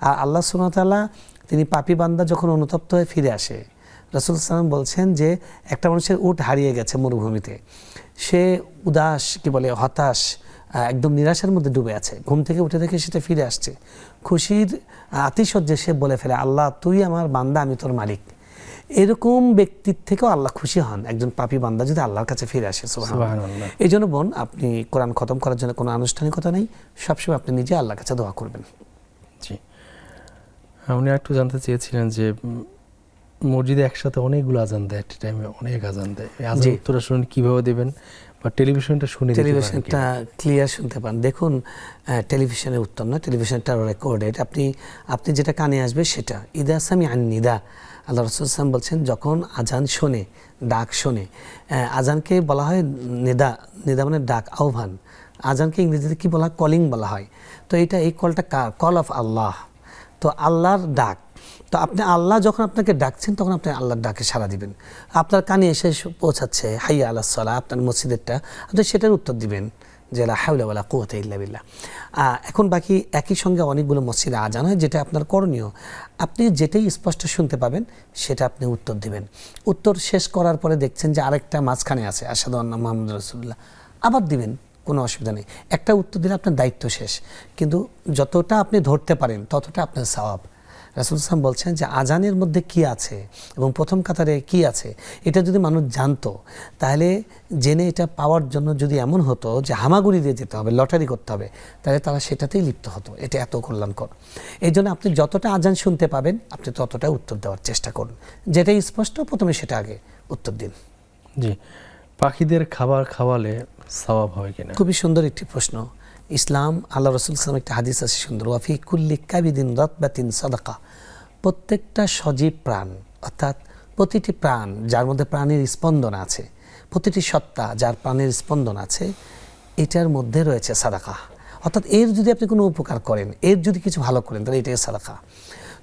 আর আল্লাহ সুবহানাহু ওয়া তাআলা তিনি পাপী বান্দা যখন অনুতপ্ত হয়ে ফিরে আসে, রাসূল সাল্লাল্লাহু আলাইহি ওয়াসাল্লাম বলছেন যে একটা মানুষের উট হারিয়ে গেছে মরুভূমিতে, সে উদাস, কি বলে, হতাশ, একদম নিরাশার মধ্যে ডুবে আছে। ঘুম থেকে উঠে দেখে সেটা ফিরে আসছে, খুশির আতিশয্যে সে বলে ফেলে, আল্লাহ তুই আমার বান্দা, আমি তোর মালিক। এরকম ব্যক্তির থেকেও আল্লাহ খুশি হন একজন পাপী বান্দা যদি আল্লাহর কাছে ফিরে আসে। সুবহানাল্লাহ। এই জন্য বোন, আপনি কোরআন খতম করার জন্য কোনো আনুষ্ঠানিকতা নেই, সবসময় আপনি নিজে আল্লাহর কাছে দোয়া করবেন। জি, উনি একটু জানতে চেয়েছিলেন যে মসজিদে একসাথে অনেকগুলো আজান দেয়, একটা টাইমে অনেক আজান দেয়, আজান উত্তর শুনে কিভাবে দেবেন, বা টেলিভিশনটা শুনে, টেলিভিশনটা ক্লিয়ার শুনতে পান। দেখুন টেলিভিশনের উত্তর না, টেলিভিশনটা রেকর্ডেড, আপনি যেটা কানে আসবে সেটা। ইদা সামিআন নিদা, আল্লাহ রাসূল সাল্লাল্লাহু আলাইহি ওয়াসাল্লাম বলছেন যখন আজান শোনে, ডাক শোনে, আজানকে বলা হয় নিদা, নিদা মানে ডাক, আহ্বান। আজানকে ইংরেজিতে কি বলা হয়, কলিং বলা হয়। তো এই কলটা কার? কল অফ আল্লাহ। তো আল্লাহর ডাক। তো আপনি আল্লাহ যখন আপনাকে ডাকছেন তখন আপনি আল্লাহর ডাকে সাড়া দিবেন। আপনার কানে এসে পৌঁছাচ্ছে হাইয়া আলাস সালাহ, আপনার মসজিদেরটা, আপনি সেটার উত্তর দিবেন যে লা হাওলা ওয়ালা কুওয়াতা ইল্লা বিল্লাহ। এখন বাকি একই সঙ্গে অনেকগুলো মসজিদে আজান হয়, যেটা আপনার করণীয়, আপনি যেটাই স্পষ্ট শুনতে পাবেন সেটা আপনি উত্তর দিবেন। উত্তর শেষ করার পরে দেখছেন যে আরেকটা মাঝখানে আছে, আশহাদু আন্না মুহাম্মাদুর রাসূলুল্লাহ, আবার দিবেন, কোনো অসুবিধা নেই। একটা উত্তর দিলে আপনার দায়িত্ব শেষ, কিন্তু যতটা আপনি ধরতে পারেন ততটা আপনার সওয়াব। রাসূল সাল্লাল্লাহু আলাইহি ওয়াসাল্লাম বলছেন যে আজানের মধ্যে কি আছে এবং প্রথম কাতারে কি আছে, এটা যদি মানুষ জানতো, তাহলে জেনে এটা পাওয়ার জন্য যদি এমন হতো যে হামাগুড়ি দিয়ে যেতে হবে, লটারি করতে হবে, তাহলে তারা সেটাতেই লিপ্ত হতো। এটা এত কল্যাণকর। এই জন্য আপনি যতটা আজান শুনতে পাবেন আপনি ততটা উত্তর দেওয়ার চেষ্টা করুন, যেটাই স্পষ্ট প্রথমে সেটা আগে উত্তর দিন। জি, পাখিদের খাবার খাওয়ালে সওয়াব হয় কিনা? খুবই সুন্দর একটি প্রশ্ন। ইসলাম, আল্লাহ রাসূল সাল্লাল্লাহু আলাইহি ওয়াসাল্লাম একটা হাদিস আছে সুন্দর, ওয়াফি কুল্লি কাবিদিন রাতবাতিন সাদাকা, প্রত্যেকটা সজীব প্রাণ, অর্থাৎ প্রতিটি প্রাণ যার মধ্যে প্রাণের স্পন্দন আছে, প্রতিটি সত্তা যার প্রাণের স্পন্দন আছে, এটার মধ্যে রয়েছে সাদাকা। অর্থাৎ এর যদি আপনি কোনো উপকার করেন, এর যদি কিছু ভালো করেন, তাহলে এটাই সাদাকা।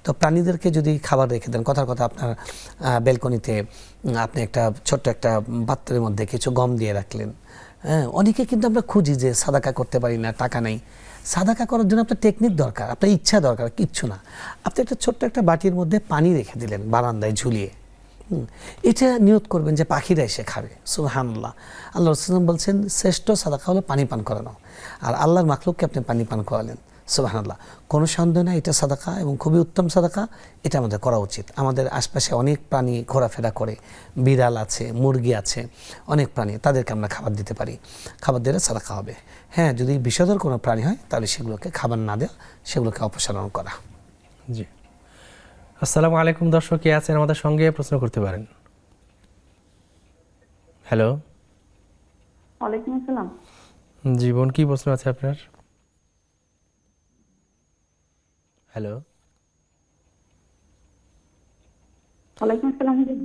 তো প্রাণীদেরকে যদি খাবার রেখে দেন, কথার কথা আপনার ব্যালকনিতে আপনি একটা ছোট্ট একটা পাত্রের মধ্যে কিছু গম দিয়ে রাখলেন। হ্যাঁ, অনেকে কিন্তু আমরা খুঁজি যে সাদাকা করতে পারি না, টাকা নেই। সাদাকা করার জন্য আপনার টেকনিক দরকার, আপনার ইচ্ছা দরকার, কিচ্ছু না। আপনি একটা ছোট্ট একটা বাটির মধ্যে পানি রেখে দিলেন বারান্দায় ঝুলিয়ে, এটা নিয়ত করবেন যে পাখিরা এসে খাবে। সুবহানাল্লাহ। আল্লাহ রাসূল বলছেন শ্রেষ্ঠ সাদাকা হলো পানি পান করানো, আর আল্লাহর মাখলুককে আপনি পানি পান করালেন। সুবহানাল্লাহ। কোনো সন্দেহ নাই এটা সাদাকা এবং খুবই উত্তম সাদাকা, এটা আমাদের করা উচিত। আমাদের আশপাশে অনেক প্রাণী ঘোরাফেরা করে, বিড়াল আছে, মুরগি আছে, অনেক প্রাণী, তাদেরকে আমরা খাবার দিতে পারি, খাবার দিলে সাদাকা হবে। হ্যাঁ, যদি বিষধর কোনো প্রাণী হয় তাহলে সেগুলোকে খাবার না দেওয়া, সেগুলোকে অপসারণ করা। জি, আসসালামু আলাইকুম দর্শক, কে আছেন আমাদের সঙ্গে, প্রশ্ন করতে পারেন। হ্যালো, ওয়ালাইকুম আসসালাম। জীবন কি প্রশ্ন আছে আপনার? হ্যালো, ওয়ালাইকুম আসসালাম হুজুর।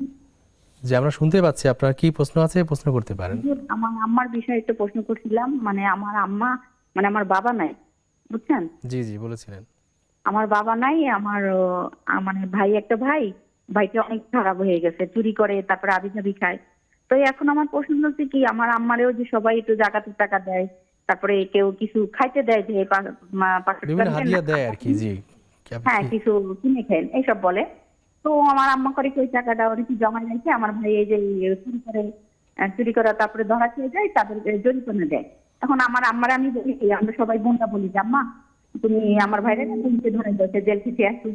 যে আমরা শুনতে পাচ্ছি, আপনার কি প্রশ্ন আছে, প্রশ্ন করতে পারেন। হুজুর, আমার আম্মার বিষয়ে একটু প্রশ্ন করছিলাম। মানে আমার আম্মা, মানে আমার বাবা নাই, বুঝছেন? জি জি বলেছিলেন। আমার বাবা নাই, আমার মানে ভাইটা অনেক খারাপ হয়ে গেছে, চুরি করে, তারপরে আবিজাবি খায়। তো এখন আমার প্রশ্ন হচ্ছে কি, আমার আম্মারেও যে সবাই একটু জাকাতের টাকা দেয়, তারপরে কেউ কিছু খাইতে দেয়, যে বিভিন্ন হাদিয়া দেয় আর কি। জি, আপনি হ্যাঁ, কি- কিছু কিনে খেন এইসব বলে। তো আমার আম্মা করে কি ওই টাকাটা অনেক জমায় রাখে, আমার ভাই এই যে চুরি করা তারপরে ধরা খেয়ে যায়, তাদেরকে জরিমানা দেয়। এখন আমার আম্মার আমি বলি কি, আমরা সবাই বোনটা বলি যে আম্মা তুমি আমার ভাইরে পুলিশে ধরে দিয়েছে, জেল থেকে একটু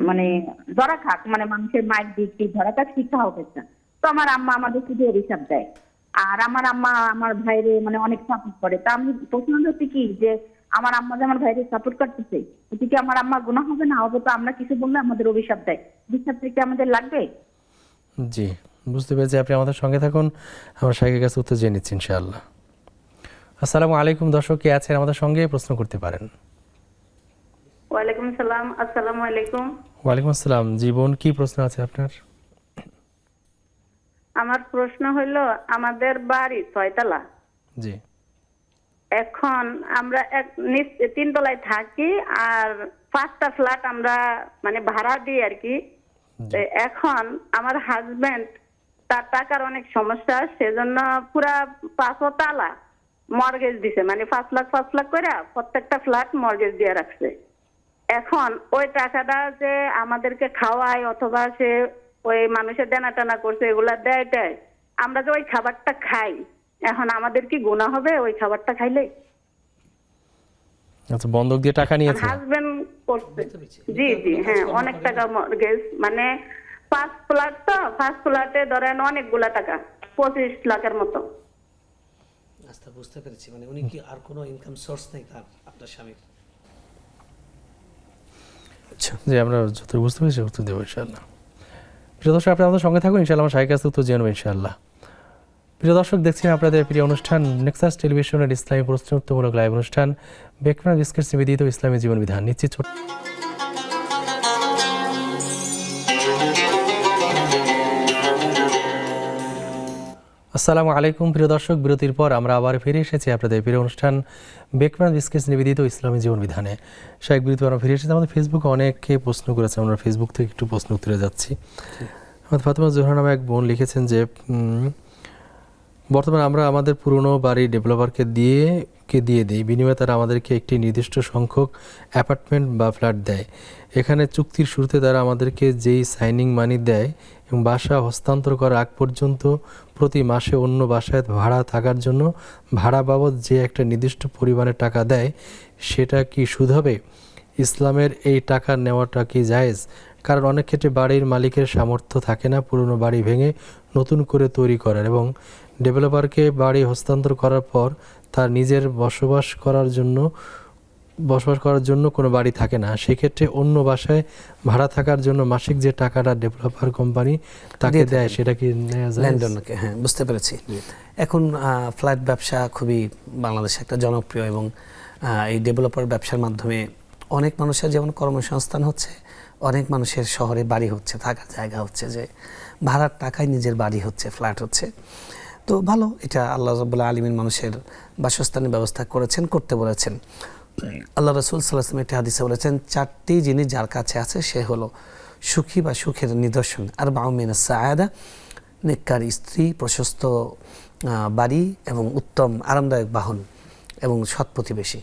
মানে ধরা খাক, মানে মানুষের মায়ের দিক কি ধরা খাক, শিক্ষা হোক একটা। তো আমার আম্মা আমাদের শুধু অভিশাপ দেয়। আর আমার আম্মা আমার ভাইরে মানে অনেক সাপোর্ট করে। তা আমি প্রশ্ন হচ্ছে কি, যে আমার আম্মা যে আমার ভাইরে সাপোর্ট করতেছে, এতে কি আমার আম্মা গুনাহ হবে না? হবে তো, আমরা কিছু বললে আমাদের অভিশাপ দেয়, অভিশাপ থেকে আমাদের লাগবে? জি, বুঝতে পেরেছি। আপনি আমাদের সঙ্গে থাকুন, আমরা শাইখের কাছে উত্তর জেনে নিচ্ছি ইনশাআল্লাহ। আসসালামু আলাইকুম দর্শক, কে আছেন আমাদের সঙ্গে, প্রশ্ন করতে পারেন। ওয়ালাইকুম সালাম। আসসালামু আলাইকুম। ওয়ালাইকুম আসসালাম। জীবন কি প্রশ্ন আছে আপনার? আমার প্রশ্ন হইল, আমাদের বাড়ি 6 তলা। জি এখন আমরা তিন তলায় থাকি, আর 5টা ফ্ল্যাট আমরা মানে ভাড়া দিই আর কি। তো এখন আমার হাজবেন্ড, তার টাকার অনেক সমস্যা, সেজন্য পুরা 5 তালা মর্গেজ দিছে, মানে 5 লাখ করে প্রত্যেকটা ফ্ল্যাট মর্গেজ দিয়ে রাখছে। এখন ওই টাকাটা যে আমাদেরকে খাওয়ায় অথবা সে ওই মানুষের দেনা টানা করছে, এগুলা দেয়, আমরা যে ওই খাবারটা খাই, এখন আমাদের কি গুনাহ হবে ওই খাবারটা খাইলে? আচ্ছা, বন্ধক দিয়ে টাকা নিয়েছে। হাজবেন্ড করছে। জি জি, হ্যাঁ, অনেক টাকা মর্গেজ, মানে 5 ফ্ল্যাট, তো 5 ফ্ল্যাটে ধরেন অনেকগুলা টাকা, 25 লাখের মতো। আচ্ছা, বুঝতে পেরেছি। মানে উনি কি আর কোনো ইনকাম সোর্স নেই তার, আপনার স্বামীর? আচ্ছা, জি, আমরা যত বুঝতে পেরেছি উত্তর দেবো ইনশাআল্লাহ। প্রিয় দর্শক, আপনি আমাদের সঙ্গে থাকুন, ইনশাআল্লাহ আমরা শাইখের কাছে উত্তর জেনে নেব ইনশাআল্লাহ। প্রিয় দর্শক, দেখছেন আপনাদের প্রিয় অনুষ্ঠান নেক্সাস টেলিভিশনের ইসলামী প্রশ্নোত্তরমূলক লাইভ অনুষ্ঠান বেকফানা বিস্কিটস নিবেদিত ইসলামী জীবন বিধান। নিশ্চিত আসসালামু আলাইকুম প্রিয় দর্শক, বিরতির পর আমরা আবার ফিরে এসেছি আপনাদের প্রিয় অনুষ্ঠান বেকফানা বিস্কিটস নিবেদিত ইসলামী জীবন বিধানে। শাইখ, বিরতি আমরা ফিরে এসেছি। আমাদের ফেসবুকে অনেকে প্রশ্ন করেছে, আমরা ফেসবুক থেকে একটু প্রশ্ন উত্তরে যাচ্ছি। আমাদের ফাতেমা জোহরা নামে এক বোন লিখেছেন যে বর্তমানে আমরা আমাদের পুরনো বাড়ি ডেভেলপারকে দিয়ে দিই, বিনিময়ে তারা আমাদেরকে একটি নির্দিষ্ট সংখ্যক অ্যাপার্টমেন্ট বা ফ্ল্যাট দেয়। এখানে চুক্তির শুরুতে তারা আমাদেরকে যেই সাইনিং মানি দেয় এবং বাসা হস্তান্তর করার আগ পর্যন্ত প্রতি মাসে অন্য বাসায় ভাড়া থাকার জন্য ভাড়া বাবদ যে একটা নির্দিষ্ট পরিমাণের টাকা দেয়, সেটা কি সুদ হবে? ইসলামের এই টাকা নেওয়াটা কি জায়েজ? কারণ অনেক ক্ষেত্রে বাড়ির মালিকের সামর্থ্য থাকে না পুরনো বাড়ি ভেঙে নতুন করে তৈরি করার, এবং ডেভেলপারকে বাড়ি হস্তান্তর করার পর তার নিজের বসবাস করার জন্য কোনো বাড়ি থাকে না। সেক্ষেত্রে অন্য বাসায় ভাড়া থাকার জন্য মাসিক যে টাকাটা ডেভেলপার কোম্পানি তাকে দেয়, সেটা কি নেওয়া যায়? ল্যান্ডওনারকে, হ্যাঁ, বুঝতে পেরেছি। এখন ফ্ল্যাট ব্যবসা খুবই বাংলাদেশে একটা জনপ্রিয়, এবং এই ডেভেলপার ব্যবসার মাধ্যমে অনেক মানুষের যেমন কর্মসংস্থান হচ্ছে, অনেক মানুষের শহরে বাড়ি হচ্ছে, থাকার জায়গা হচ্ছে, যে ভাড়ার টাকায় নিজের বাড়ি হচ্ছে, ফ্ল্যাট হচ্ছে। তো ভালো, এটা আল্লাহ রাব্বুল আলামিন মানুষের বাসস্থানের ব্যবস্থা করেছেন, করতে বলেছেন। আল্লাহ রাসূল সাল্লাল্লাহু আলাইহি ওয়াসাল্লাম একটা হাদিসে বলেছেন, 4টি জিনিস যার কাছে আছে সে হলো সুখী বা সুখের নিদর্শন। আর বাউমিনা সাআদা, নেককার স্ত্রী, প্রশস্ত বাড়ি এবং উত্তম আরামদায়ক বাহন এবং সৎ প্রতিবেশী।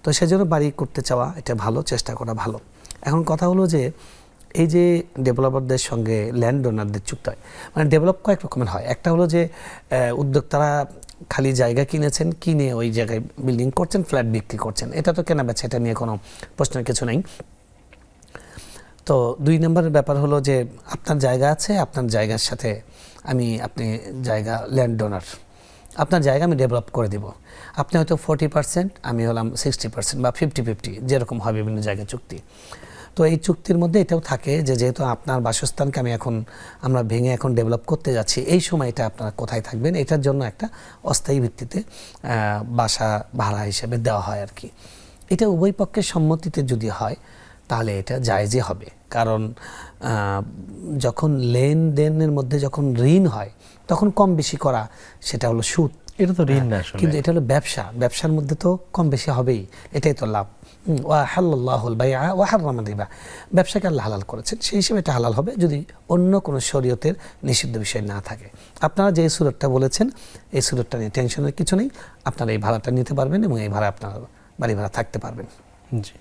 তো সেজন্য বাড়ি করতে চাওয়া এটা ভালো, চেষ্টা করা ভালো। এখন কথা হলো যে এই যে ডেভেলপারদের সঙ্গে ল্যান্ড ওনারদের চুক্তি হয়, মানে ডেভেলপ কয়েক রকমের হয়। একটা হলো যে উদ্যোক্তারা খালি জায়গা কিনেছেন, কিনে ওই জায়গায় বিল্ডিং করছেন, ফ্ল্যাট বিক্রি করছেন, এটা তো কেনা বেচা, এটা নিয়ে কোনো প্রশ্নের কিছু নেই। তো 2 নম্বরের ব্যাপার হলো যে আপনার জায়গা আছে, আপনার জায়গার সাথে আপনি জায়গা ল্যান্ড ওনার, আপনার জায়গা আমি ডেভেলপ করে দিব। আপনি হয়তো 40%, আমি হলাম 60% বা 50-50, যেরকম হয় বিভিন্ন জায়গায় চুক্তি। তো এই চুক্তির মধ্যে এটাও থাকে যে যেহেতু আপনার বাসস্থানকে আমরা ভেঙে এখন ডেভেলপ করতে যাচ্ছি, এই সময়টা আপনারা কোথায় থাকবেন এটার জন্য একটা অস্থায়ী ভিত্তিতে বাসা ভাড়া হিসেবে দেওয়া হয় আর কি। এটা উভয় পক্ষের সম্মতিতে যদি হয় তাহলে এটা জায়েজই হবে, কারণ যখন লেনদেনের মধ্যে যখন ঋণ হয় তখন কম বেশি করা সেটা হলো সুদ, এটা তো ঋণ না আসলে। কিন্তু এটা হলো ব্যবসার মধ্যে তো কম বেশি হবেই, এটাই তো লাভ। ওয়াহাল্লাহুল বাইআ ওয়া হাররামা রিবা, ব্যবসাকে আল্লাহ হালাল করেছেন, সেই হিসেবে এটা হালাল হবে যদি অন্য কোনো শরীয়তের নিষিদ্ধ বিষয় না থাকে। আপনারা যে সুরতটা বলেছেন এই সুরতটা নিয়ে টেনশনের কিছু নেই, আপনারা এই ভাড়াটা নিতে পারবেন এবং এই ভাড়া আপনারা বাড়ি ভাড়া থাকতে পারবেন। জি।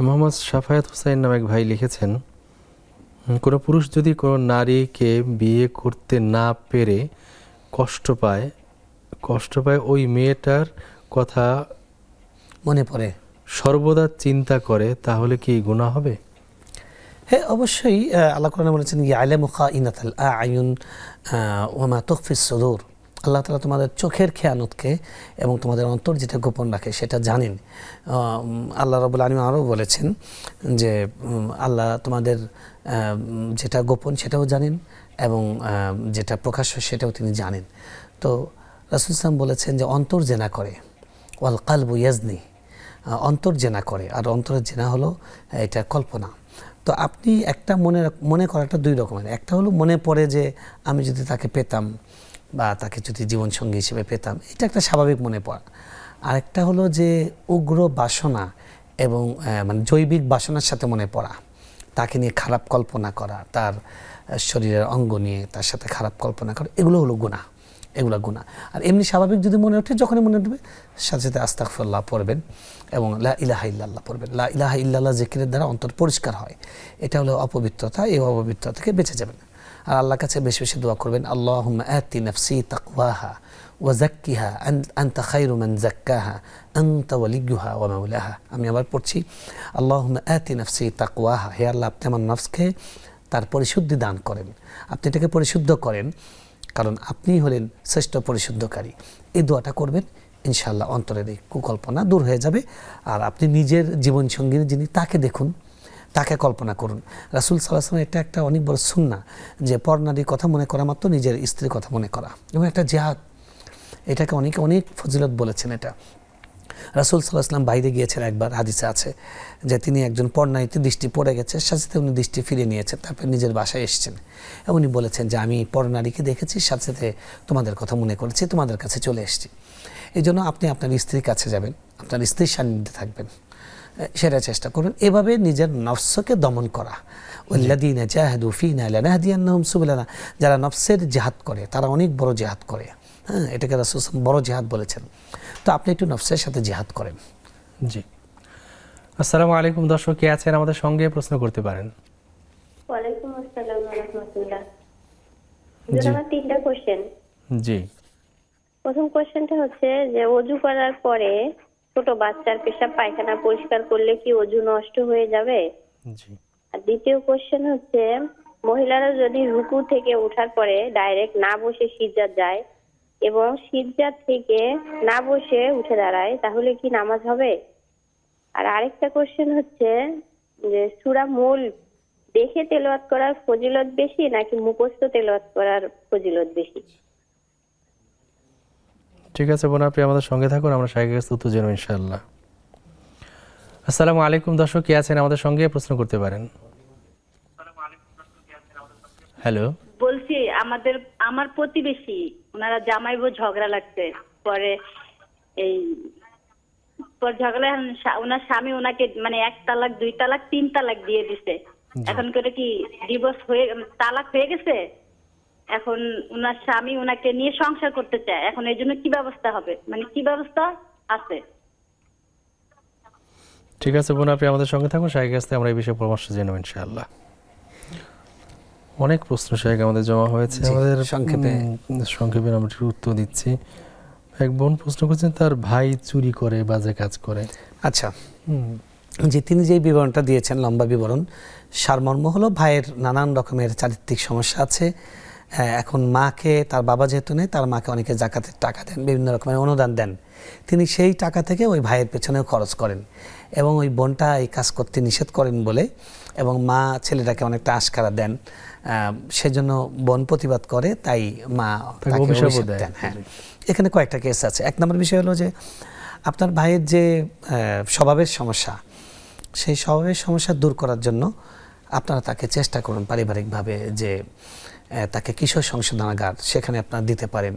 মোহাম্মদ শাফায়াত হুসাইন নামে এক ভাই লিখেছেন, কোনো পুরুষ যদি কোনো নারীকে বিয়ে করতে না পেরে কষ্ট পায় ওই মেয়েটার কথা মনে পড়ে সর্বদা চিন্তা করে, তাহলে কি গুনাহ হবে? হ্যাঁ, অবশ্যই। আল্লাহ কোরআনে বলেছেন ইয়ালামু খাইনাতাল আ'য়ুন ওয়া মা তুখফিস সুদূর, আল্লাহ তাআলা তোমাদের চোখের খেয়ানতকে এবং তোমাদের অন্তর যেটা গোপন রাখে সেটা জানেন। আল্লাহ রাব্বুল আলামিন আরও বলেছেন যে আল্লাহ তোমাদের যেটা গোপন সেটাও জানেন এবং যেটা প্রকাশ্য সেটাও তিনি জানেন। তো রাসূল সাল্লাল্লাহু আলাইহি ওয়াসাল্লাম বলেছেন যে অন্তর জেনা করে, ওয়াল কালবু ইয়াজনি, অন্তর জেনা করে, আর অন্তরের জেনা হলো এটা কল্পনা। তো আপনি একটা মনে করাটা দুই রকমের, একটা হলো মনে পড়ে যে আমি যদি তাকে পেতাম বা তাকে যদি জীবনসঙ্গী হিসেবে পেতাম, এটা একটা স্বাভাবিক মনে পড়া। আরেকটা হলো যে উগ্র বাসনা এবং মানে জৈবিক বাসনার সাথে মনে পড়া, তাকে নিয়ে খারাপ কল্পনা করা, তার শরীরের অঙ্গ নিয়ে তার সাথে খারাপ কল্পনা করা, এগুলো হলো গুনাহ, এগুলো গুনাহ। আর এমনি স্বাভাবিক যদি মনে ওঠে, যখনই মনে উঠবে সাথে সাথে আস্তাগফিরুল্লাহ পড়বেন এবং লা ইলাহা ইল্লাল্লাহ পড়বেন। লা ইলাহা ইল্লাল্লাহ জিকিরের দ্বারা অন্তর পরিষ্কার হয়, এটা হলো অপবিত্রতা, এই অপবিত্রতা থেকে বেঁচে যাবেন। আর আল্লাহর কাছে বেশি বেশি দোয়া করবেন, আল্লাহুম্মা আতি নাফসি তাকওয়াহা ওয়া যাক্কিহা আনতা খায়রু মান যাক্কাহা আনতা ওয়ালিয়্যুহা ওয়া মাওলাহা। আমি আবার পড়ছি, আল্লাহুম্মা আতি নাফসি তাকওয়াহা, হে আল্লাহ আপনি আমার নফসকে তার পরিশুদ্ধি দান করেন, আপনি এটাকে পরিশুদ্ধ করেন, কারণ আপনি হলেন শ্রেষ্ঠ পরিশুদ্ধকারী। এই দোয়াটা করবেন, ইনশাআল্লাহ অন্তরের এই কুকল্পনা দূর হয়ে যাবে। আর আপনি নিজের জীবনসঙ্গীর যিনি তাকে দেখুন, তাকে কল্পনা করুন। রাসূল সাল্লাল্লাহু আলাইহি ওয়াসাল্লাম এটা একটা অনেক বড় সুন্নাহ যে পরনারীর কথা মনে করা মাত্র নিজের স্ত্রীর কথা মনে করা, এবং একটা জিহাদ, এটাকে অনেকে অনেক ফজিলত বলেছেন। এটা রাসূল সাল্লাল্লাহু আলাইহি ওয়াসাল্লাম বাইরে গিয়েছেন একবার, হাদিসে আছে যে তিনি একজন পরনারীতে দৃষ্টি পড়ে গেছে, সাথে সাথে উনি দৃষ্টি ফিরিয়ে নিয়েছেন, তারপর নিজের বাসায় এসেছেন। উনি বলেছেন যে আমি পরনারীকে দেখেছি, সাথে সাথে তোমাদের কথা মনে করেছি, তোমাদের কাছে চলে এসেছি। এই জন্য আপনি আপনার স্ত্রীর কাছে যাবেন, আপনার স্ত্রীর সান্নিধ্যে থাকবেন, সেটা চেষ্টা করুন। এভাবে নিজের নফসকে দমন করা, ওয়াল্লাযীনা জাহাদু ফীনা লানাহদিয়ান্নাহুম সুবুলানা, যারা নফসের জিহাদ করে তারা অনেক বড় জিহাদ করে। হ্যাঁ, এটাকে রাসূল সাল্লাল্লাহু আলাইহি ওয়াসাল্লাম বড় জিহাদ বলেছেন। তো আপনি একটু নফসের সাথে জিহাদ করেন। জি। আসসালামু আলাইকুম, দর্শক কে আছেন আমাদের সঙ্গে প্রশ্ন করতে পারেন। ওয়ালাইকুম আসসালাম ওয়া রাহমাতুল্লাহ। জি। আমার তিনটা কোশ্চেন। জি। প্রথম কোশ্চেনটা হচ্ছে যে অজু করার পরে ছোট বাচ্চার পেশাব পায়খানা পরিষ্কার করলে কি অজু নষ্ট হয়ে যাবে? জি। আর দ্বিতীয় কোশ্চেন হচ্ছে মহিলারা যদি রুকু থেকে ওঠার পরে ডাইরেক্ট না বসে সিজদায় যায় এবং সিজদা থেকে না বসে উঠে দাঁড়ায়, তাহলে কি নামাজ হবে? আর আরেকটা কোশ্চেন হচ্ছে যে সূরা মুলক দেখে তেলাওয়াত করার ফজিলত বেশি নাকি মুখস্থ তেলাওয়াত করার ফজিলত বেশি? ঠিক আছে বোন, আপনি আমাদের সঙ্গে থাকুন, আমরা শাইখের কাছে উত্তর জানব ইনশাআল্লাহ। আসসালামু আলাইকুম, দর্শক কে আছেন আমাদের সঙ্গে প্রশ্ন করতে পারেন। হ্যালো। বলছি আমার প্রতিবেশী ওনারা জামাই বউ ঝগড়া লাগছে, পরে ঝগড়া ওনার স্বামী ওনাকে মানে 1 তালাক 2 তালাক 3 তালাক দিয়ে দিছে। এখন করে কি ডিভোর্স হয়ে তালাক হয়ে গেছে, এখন ওনার স্বামী ওনাকে নিয়ে সংসার করতে চায়, এখন এই জন্য কি ব্যবস্থা হবে, মানে কি ব্যবস্থা আছে? ঠিক আছে বোন, আপনি আমাদের সঙ্গে থাকুন, শাইখের কাছে আমরা এই বিষয়ে পরামর্শ জানব ইনশাআল্লাহ। অনেক প্রশ্ন শাইখ আমাদের জমা হয়েছে, আমাদের সংক্ষেপে আমরা উত্তর দিচ্ছি। এক বোন প্রশ্ন করছেন তার ভাই চুরি করে, বাজে কাজ করে। আচ্ছা, যে তিনি যে বিবরণটা দিয়েছেন লম্বা বিবরণ, সারমর্ম হলো ভাইয়ের নানান রকমের চারিত্রিক সমস্যা আছে এখন মাকে তার বাবা যেহেতু নেই, তার মাকে অনেকে জাকাতের টাকা দেন, বিভিন্ন রকমের অনুদান দেন, তিনি সেই টাকা থেকে ওই ভাইয়ের পেছনেও খরচ করেন এবং ওই বোনটা এই কাজ করতে নিষেধ করেন বলে, এবং মা ছেলেটাকে অনেকটা আশকারা দেন, সেজন্য বোন প্রতিবাদ করে, তাই মা তাকে অভিশাপ দেন। হ্যাঁ, এখানে কয়েকটা কেস আছে। এক নম্বর বিষয় হলো যে আপনার ভাইয়ের যে স্বভাবের সমস্যা, সেই স্বভাবের সমস্যা দূর করার জন্য আপনারা তাকে চেষ্টা করুন পারিবারিকভাবে যে তাকে কিশোর সংশোধনাগার সেখানে আপনারা দিতে পারেন,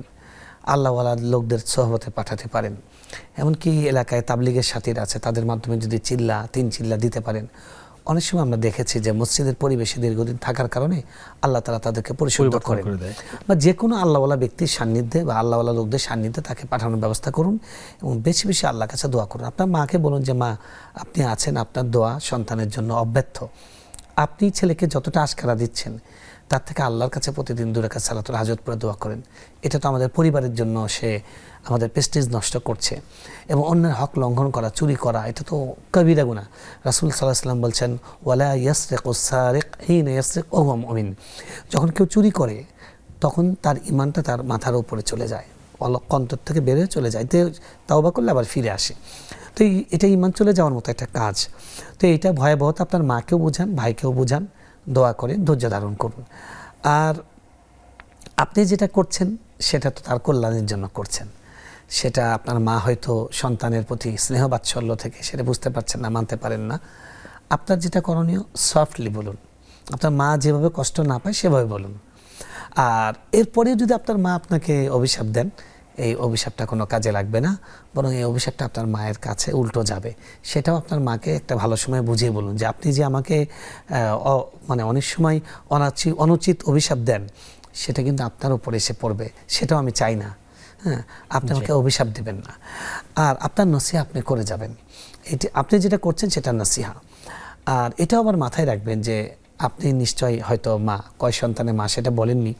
আল্লাহওয়ালা লোকদের সোহবতে পাঠাতে পারেন, এমনকি এলাকায় তাবলিগের সাথীরা আছে, তাদের মাধ্যমে যদি তিন চিল্লা দিতে পারেন। অনেক সময় আমরা দেখেছি যে মসজিদের পরিবেশে দীর্ঘদিন থাকার কারণে আল্লাহ তাআলা তাদেরকে পরিশুদ্ধ করেন, বা যে কোনো আল্লাহওয়ালা ব্যক্তির সান্নিধ্যে বা আল্লাহওয়ালা লোকদের সান্নিধ্যে তাকে পাঠানোর ব্যবস্থা করুন এবং বেশি বেশি আল্লাহর কাছে দোয়া করুন। আপনার মাকে বলুন যে মা, আপনি আছেন, আপনার দোয়া সন্তানের জন্য অব্যর্থ, আপনি ছেলেকে যতটা আশকারা দিচ্ছেন তার থেকে আল্লাহর কাছে প্রতিদিন 2 রাকাত সালাতুল হাজত পড়ে দোয়া করেন। এটা তো আমাদের পরিবারের জন্য সে আমাদের প্রেস্টিজ নষ্ট করছে এবং অন্যের হক লঙ্ঘন করা, চুরি করা, এটা তো কবিরা গুনাহ। রাসূল সাল্লাল্লাহু আলাইহি ওয়াসাল্লাম বলছেন, ওয়ালা ইয়াসরিকুস সারিক হিনা ইয়াসরিক ওয়া হুয়া মুমিন। যখন কেউ চুরি করে তখন তার ঈমানটা তার মাথার উপরে চলে যায়, অন্তর থেকে বের হয়ে চলে যায়, তাওবা করলে আবার ফিরে আসে। তো এটা ঈমান চলে যাওয়ার মতো একটা কাজ। তো এইটা ভয়াবহতা আপনার মাকেও বোঝান, ভাইকেও বোঝান, দোয়া করেন, ধৈর্য ধারণ করুন। আর আপনি যেটা করছেন সেটা তো তার কল্যাণের জন্য করছেন, সেটা আপনার মা হয়তো সন্তানের প্রতি স্নেহ বাৎসল্য থেকে সেটা বুঝতে পারছেন না, মানতে পারেন না। আপনার যেটা করণীয়, সফটলি বলুন, আপনার মা যেভাবে কষ্ট না পায় সেভাবে বলুন। আর এরপরে যদি আপনার মা আপনাকে অভিশাপ দেন, এই অভিশাপটা কোনো কাজে লাগবে না, বরং এই অভিশাপটা আপনার মায়ের কাছে উল্টো যাবে। সেটাও আপনার মাকে একটা ভালো সময় বুঝিয়ে বলুন যে আপনি যে আমাকে মানে অনেক সময় অনুচিত অভিশাপ দেন, সেটা কিন্তু আপনার উপরে এসে পড়বে, সেটাও আমি চাই না। হ্যাঁ, আপনি আমাকে অভিশাপ দেবেন না। আর আপনার নসিহা আপনি করে যাবেন, এটি আপনি যেটা করছেন সেটা নসিহা। আর এটাও আবার মাথায় রাখবেন যে আপনি নিশ্চয়ই হয়তো মা, কয় সন্তানের মা সেটা বলেননি,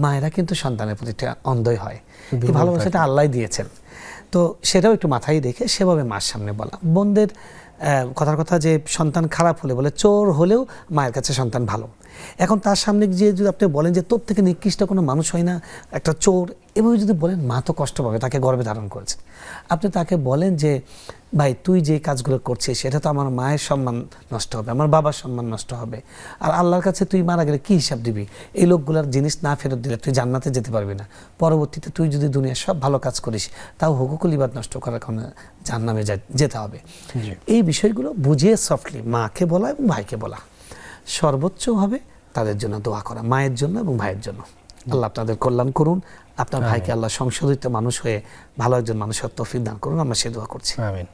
মায়েরা কিন্তু সন্তানের প্রতি অন্ধই হয়, এই ভালোবাসাটা আল্লাহ দিয়েছেন। তো সেটাও একটু মাথায় রেখে সেভাবে মার সামনে বলা। বোনদের কথার কথা যে সন্তান খারাপ হলে বলে, চোর হলেও মায়ের কাছে সন্তান ভালো। এখন তার সামনে গিয়ে যদি আপনি বলেন যে তোর থেকে নিকৃষ্ট কোনো মানুষ হয় না, একটা চোর, এভাবে যদি বলেন মা তো কষ্ট পাবে, তাকে গর্বে ধারণ করেছে। আপনি তাকে বলেন যে ভাই তুই যে কাজগুলো করছিস সেটা তো আমার মায়ের সম্মান নষ্ট হবে, আমার বাবার সম্মান নষ্ট হবে, আর আল্লাহর কাছে তুই মারা গেলে কী হিসাব দিবি? এই লোকগুলোর জিনিস না ফেরত দিলে তুই জান্নাতে যেতে পারবি না, পরবর্তীতে তুই যদি দুনিয়ার সব ভালো কাজ করিস তাও হুকুকুল ইবাদ নষ্ট করার কারণে জাহান্নামে যেতে হবে। এই বিষয়গুলো বুঝিয়ে সফটলি মাকে বলা এবং ভাইকে বলা, সর্বোচ্চভাবে তাদের জন্য দোয়া করা, মায়ের জন্য এবং ভাইয়ের জন্য। আল্লাহ আপনাদের কল্যাণ করুন, আপনার ভাইকে আল্লাহ সংশোধিত মানুষ হয়ে ভালো একজন মানুষের তৌফিক দান করুন, আমরা সে দোয়া করছি। আমিন।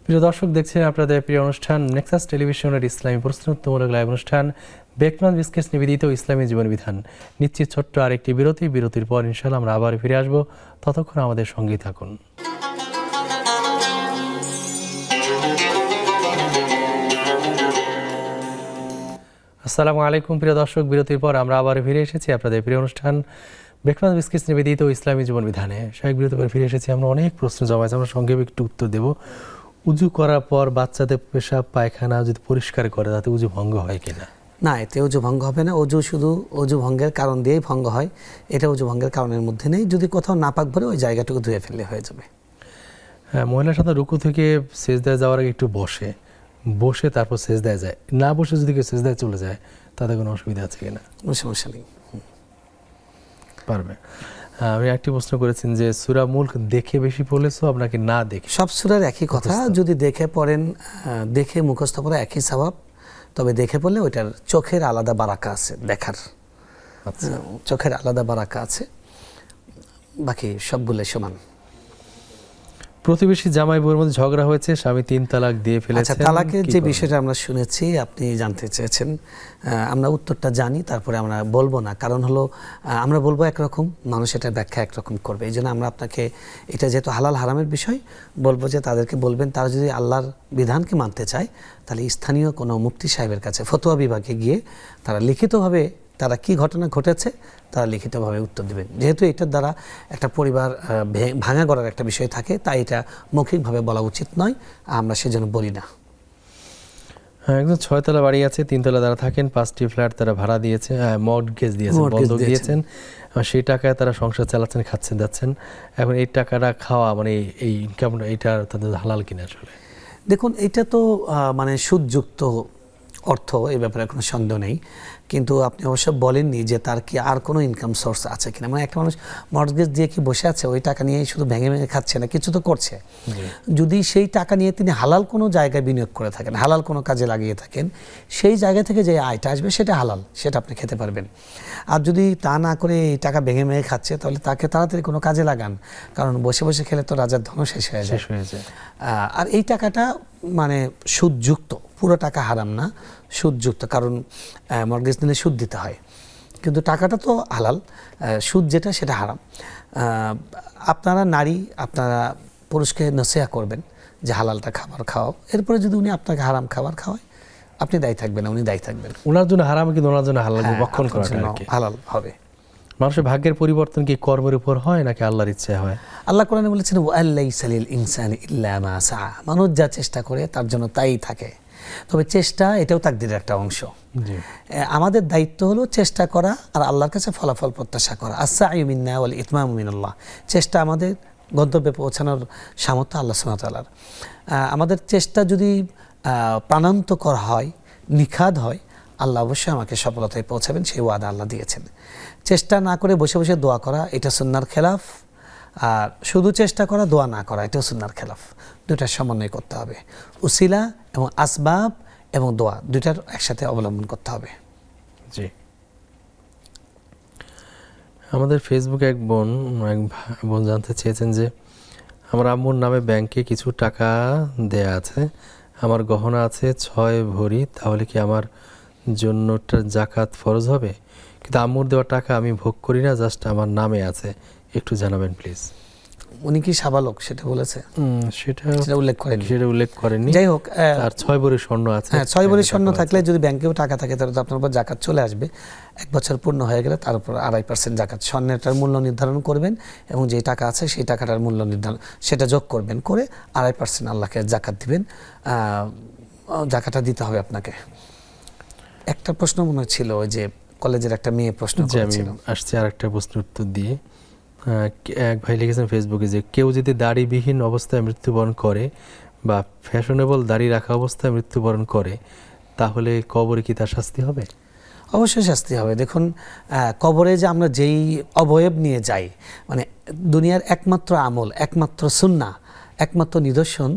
প্রিয় দর্শক, দেখছেন আপনাদের প্রিয় অনুষ্ঠান নেক্সাস টেলিভিশনের ইসলামী প্রশ্নোত্তরমূলক লাইভ অনুষ্ঠান বেকম্যান বিস্কিটস নিবেদিত ইসলামী জীবন বিধান। নিচ্ছি ছোট্ট আরেকটি বিরতির পর ইনশাআল্লাহ আমরা আবার ফিরে আসবো, ততক্ষণ আমাদের সঙ্গেই থাকুন। আসসালামু আলাইকুম প্রিয় দর্শক, বিরতির পর আমরা আবার ফিরে এসেছি আপনাদের প্রিয় অনুষ্ঠান বেকম্যান বিস্কিটস নিবেদিত ইসলামী জীবন বিধানে। শারীরিক বিরতির পর ফিরে এসেছি। আমরা অনেক প্রশ্ন জমাইছি, আমরা সংক্ষেপে একটু উত্তর দেব। উজু করার পর বাচ্চাদের পেশাব পায়খানা যদি পরিষ্কার করে তাতে উজু ভঙ্গ হয় কিনা? না, এতে উজু ভঙ্গ হবে না। উজু শুধু উজু ভঙ্গের কারণ দিয়েই ভঙ্গ হয়, এটা উজু ভঙ্গের কারণের মধ্যে নেই। যদি কোথাও নাপাক ভরে ওই জায়গাটুকু ধুয়ে ফেললে হয়ে যাবে। হ্যাঁ, মহিলার সাথে রুকু থেকে সেজদায় যাওয়ার আগে একটু বসে তারপর সেজদায় যায়, না বসে যদি কেউ সেজদায় চলে যায় তাতে কোনো অসুবিধা আছে কিনা? কোনো সমস্যা নেই, পারবে। আমি একটি প্রশ্ন করেছেন যে সূরা মুলক দেখে বেশি পড়েছো আপনাকে না দেখে? সব সূরার একই কথা, যদি দেখে পড়েন, দেখে মুখস্থ পড়া একই স্বভাব, তবে দেখে পড়লে ওইটার চোখের আলাদা বারাকা আছে, দেখার চোখের আলাদা বারাকা আছে, বাকি সবগুলো সমান। প্রতিবেশী জামাই বউয়ের মধ্যে ঝগড়া হয়েছে, স্বামী 3 তালাক দিয়ে ফেলেছে। আচ্ছা, তালাকের যে বিষয়টা আমরা শুনেছি, আপনি জানতে চেয়েছেন, আমরা উত্তরটা জানি, তারপরে আমরা বলবো না। কারণ হলো আমরা বলবো একরকম, মানুষ এটার ব্যাখ্যা একরকম করবে। এই জন্য আমরা আপনাকে, এটা যেহেতু হালাল হারামের বিষয়, বলবো যে তাদেরকে বলবেন তারা যদি আল্লাহর বিধানকে মানতে চায় তাহলে স্থানীয় কোনো মুফতি সাহেবের কাছে, ফতোয়া বিভাগে গিয়ে তারা লিখিতভাবে তারা কি ঘটনা ঘটেছে তারা লিখিতভাবে উত্তর দেবেন। যেহেতু এটার দ্বারা একটা পরিবার ভাঙা গড়ার একটা বিষয় থাকে, তাই এটা মৌখিকভাবে বলা উচিত নয়, আমরা সেজন্য বলি না। হ্যাঁ, একজন 6 তলা বাড়ি আছে, 3 তলা তারা থাকেন, 5টি ফ্ল্যাট তারা ভাড়া দিয়েছে, মর্টগেজ দিয়েছেন, Mortgage বন্ধক দিয়েছেন। দিয়েছেন। সেই টাকায় তারা সংসার চালাচ্ছেন, খাচ্ছেন, যাচ্ছেন। এখন এই টাকাটা খাওয়া মানে এই ইনকাম, এটা তাদের হালাল কিনা আসলে? দেখুন, এটা তো মানে সুদযুক্ত অর্থ, এই ব্যাপারে কোনো সন্দেহ নেই। কিন্তু আপনি অবশ্য বলেননি যে তার কি আর কোনো ইনকাম সোর্স আছে কিনা। মানে একটা মানুষ মর্টগেজ দিয়ে কি বসে আছে, ওই টাকা নিয়ে শুধু ভেঙে ভেঙে খাচ্ছে না, কিছু তো করছে। যদি সেই টাকা নিয়ে তিনি হালাল কোনো জায়গায় বিনিয়োগ করে থাকেন, হালাল কোনো কাজে লাগিয়ে থাকেন, সেই জায়গা থেকে যে আয়টা আসবে সেটা হালাল, সেটা আপনি খেতে পারবেন। আর যদি তা না করে এই টাকা ভেঙে ভেঙে খাচ্ছে, তাহলে তাকে তাড়াতাড়ি কোনো কাজে লাগান, কারণ বসে বসে খেলে তো রাজার ধনও শেষ হয়ে যায়। আর এই টাকাটা মানে সুদযুক্ত, পুরো টাকা হারাম না, সুদযুক্ত। কারণ মর্টগেজ নিলে সুদ দিতে হয়, কিন্তু টাকাটা তো হালাল, সুদ যেটা সেটা হারাম। আপনারা নারী, আপনারা পুরুষকে নসিহা করবেন যে হালালটা খাবার খাও। এরপরে যদি উনি আপনাকে হারাম খাবার খাওয়ায়, আপনি দায়ী থাকবেন না, উনি দায়ী থাকবেন। ওনার জন্য হারাম, কিন্তু ওনার জন্য হালাল ভক্ষণ করাটা আর কি হালাল হবে। মানুষের ভাগ্যের পরিবর্তন কি কর্মের উপর হয় নাকি আল্লাহর ইচ্ছে হয়? আল্লাহ কোরআনে বলেছেন, ওয়াল্লাইসা লিল ইনসানি ইল্লা মা সাআ। মানুষ যা চেষ্টা করে তার জন্য তাই থাকে। তবে চেষ্টা এটাও তাকদীরের একটা অংশ। আমাদের দায়িত্ব হলো চেষ্টা করা আর আল্লাহর কাছে ফলাফল প্রত্যাশা করা। আস-সা'য়ু মিন্না ওয়াল ইতমামু মিনাল্লাহ। চেষ্টা আমাদের, গন্তব্যে পৌঁছানোর সামর্থ্য আল্লাহ সুবহানাহু ওয়া তাআলার। আমাদের চেষ্টা যদি প্রাণান্তকর হয়, নিখাদ হয়, আল্লাহ অবশ্যই আমাকে সফলতায় পৌঁছাবেন, সেই ওয়াদা আল্লাহ দিয়েছেন। চেষ্টা না করে বসে বসে দোয়া করা, এটা সুন্নাহর খেলাফ। আর শুধু চেষ্টা করা, দোয়া না করা, এটাও সুন্নাহর খেলাফ। দুটার সমন্বয় করতে হবে। উসিলা এবং আসবাব এবং দোয়া, দুইটার একসাথে অবলম্বন করতে হবে। জি। আমাদের ফেসবুকে এক বোন জানতে চেয়েছেন যে আমার আম্মুর নামে ব্যাংকে কিছু টাকা দেয়া আছে, আমার গহনা আছে 6 ভরি, তাহলে কি আমার জন্য জাকাত ফরজ হবে? কিন্তু আম্মুর দেওয়া টাকা আমি ভোগ করি না, জাস্ট আমার নামে আছে, একটু জানাবেন প্লিজ। উনি কি সাবালক সেটা বলেছে? সেটা উল্লেখ করেননি। যাই হোক, আর 6 ভরি স্বর্ণ আছে। হ্যাঁ, 6 ভরি স্বর্ণ থাকলে যদি ব্যাংকেও টাকা থাকে, তাহলে তো আপনার উপর জাকাত চলে আসবে। 1 বছর পূর্ণ হয়ে গেলে তার উপর 2.5% জাকাত। স্বর্ণেরটার মূল্য নির্ধারণ করবেন এবং যে টাকা আছে সেই টাকাটার মূল্য নির্ধারণ, সেটা যোগ করবেন, করে 2.5% আল্লাহকে জাকাত দিবেন। জাকাতটা দিতে হবে আপনাকে। একটা প্রশ্ন মনে ছিল, ওই যে কলেজের একটা মেয়ে প্রশ্ন করেছিল। আমি আসছে আরেকটা প্রশ্নের উত্তর দিয়ে। এক ভাই লিখেছেন ফেসবুকে যে কেউ যদি দাড়িবিহীন অবস্থায় মৃত্যুবরণ করে বা ফ্যাশনেবল দাড়ি রাখা অবস্থায় মৃত্যুবরণ করে, তাহলে কবরে কি তার শাস্তি হবে? অবশ্যই শাস্তি হবে। দেখুন, কবরে যে আমরা যেই অবয়ব নিয়ে যাই, মানে দুনিয়ার একমাত্র আমল, একমাত্র সুন্নাহ, একমাত্র নিদর্শন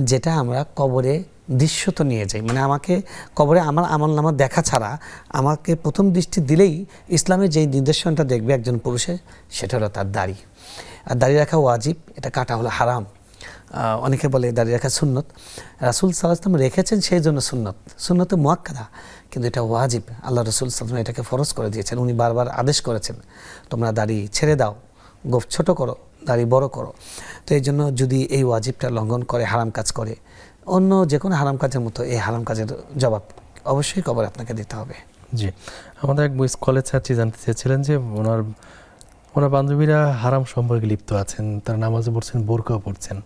যেটা আমরা কবরে দৃশ্যত নিয়ে যাই। মানে আমাকে কবরে আমার আমলনামা দেখা ছাড়া আমাকে প্রথম দৃষ্টি দিলেই ইসলামের যেই নিদর্শনটা দেখবে একজন পুরুষে, সেটা হলো তার দাড়ি। আর দাড়ি রাখা ওয়াজিব, এটা কাটা হলো হারাম। অনেকে বলে দাড়ি রাখা সুন্নত, রাসূল সাল্লাল্লাহু আলাইহি ওয়াসাল্লাম রেখেছেন সেই জন্য সুন্নত, সুন্নতে মুআক্কাদা, কিন্তু এটা ওয়াজিব। আল্লাহ রাসূল সাল্লাল্লাহু আলাইহি ওয়াসাল্লাম এটাকে ফরজ করে দিয়েছেন। উনি বারবার আদেশ করেছেন, তোমরা দাড়ি ছেড়ে দাও, গোঁফ ছোট করো, দাড়ি বড় করো। তো এই জন্য যদি এই ওয়াজিবটা লঙ্ঘন করে, হারাম কাজ করে, অন্য যে কোনো হারাম কাজের মতো এই হারাম কাজের জবাব অবশ্যই কবরে আপনাকে দিতে হবে। জি। আমাদের এক কলেজ ছাত্রী জানতে চেয়েছিলেন যে ওনার বান্ধবীরা হারাম সম্পর্কে লিপ্ত আছেন, তারা নামাজে পড়ছেন, বোরকাও পড়ছেন।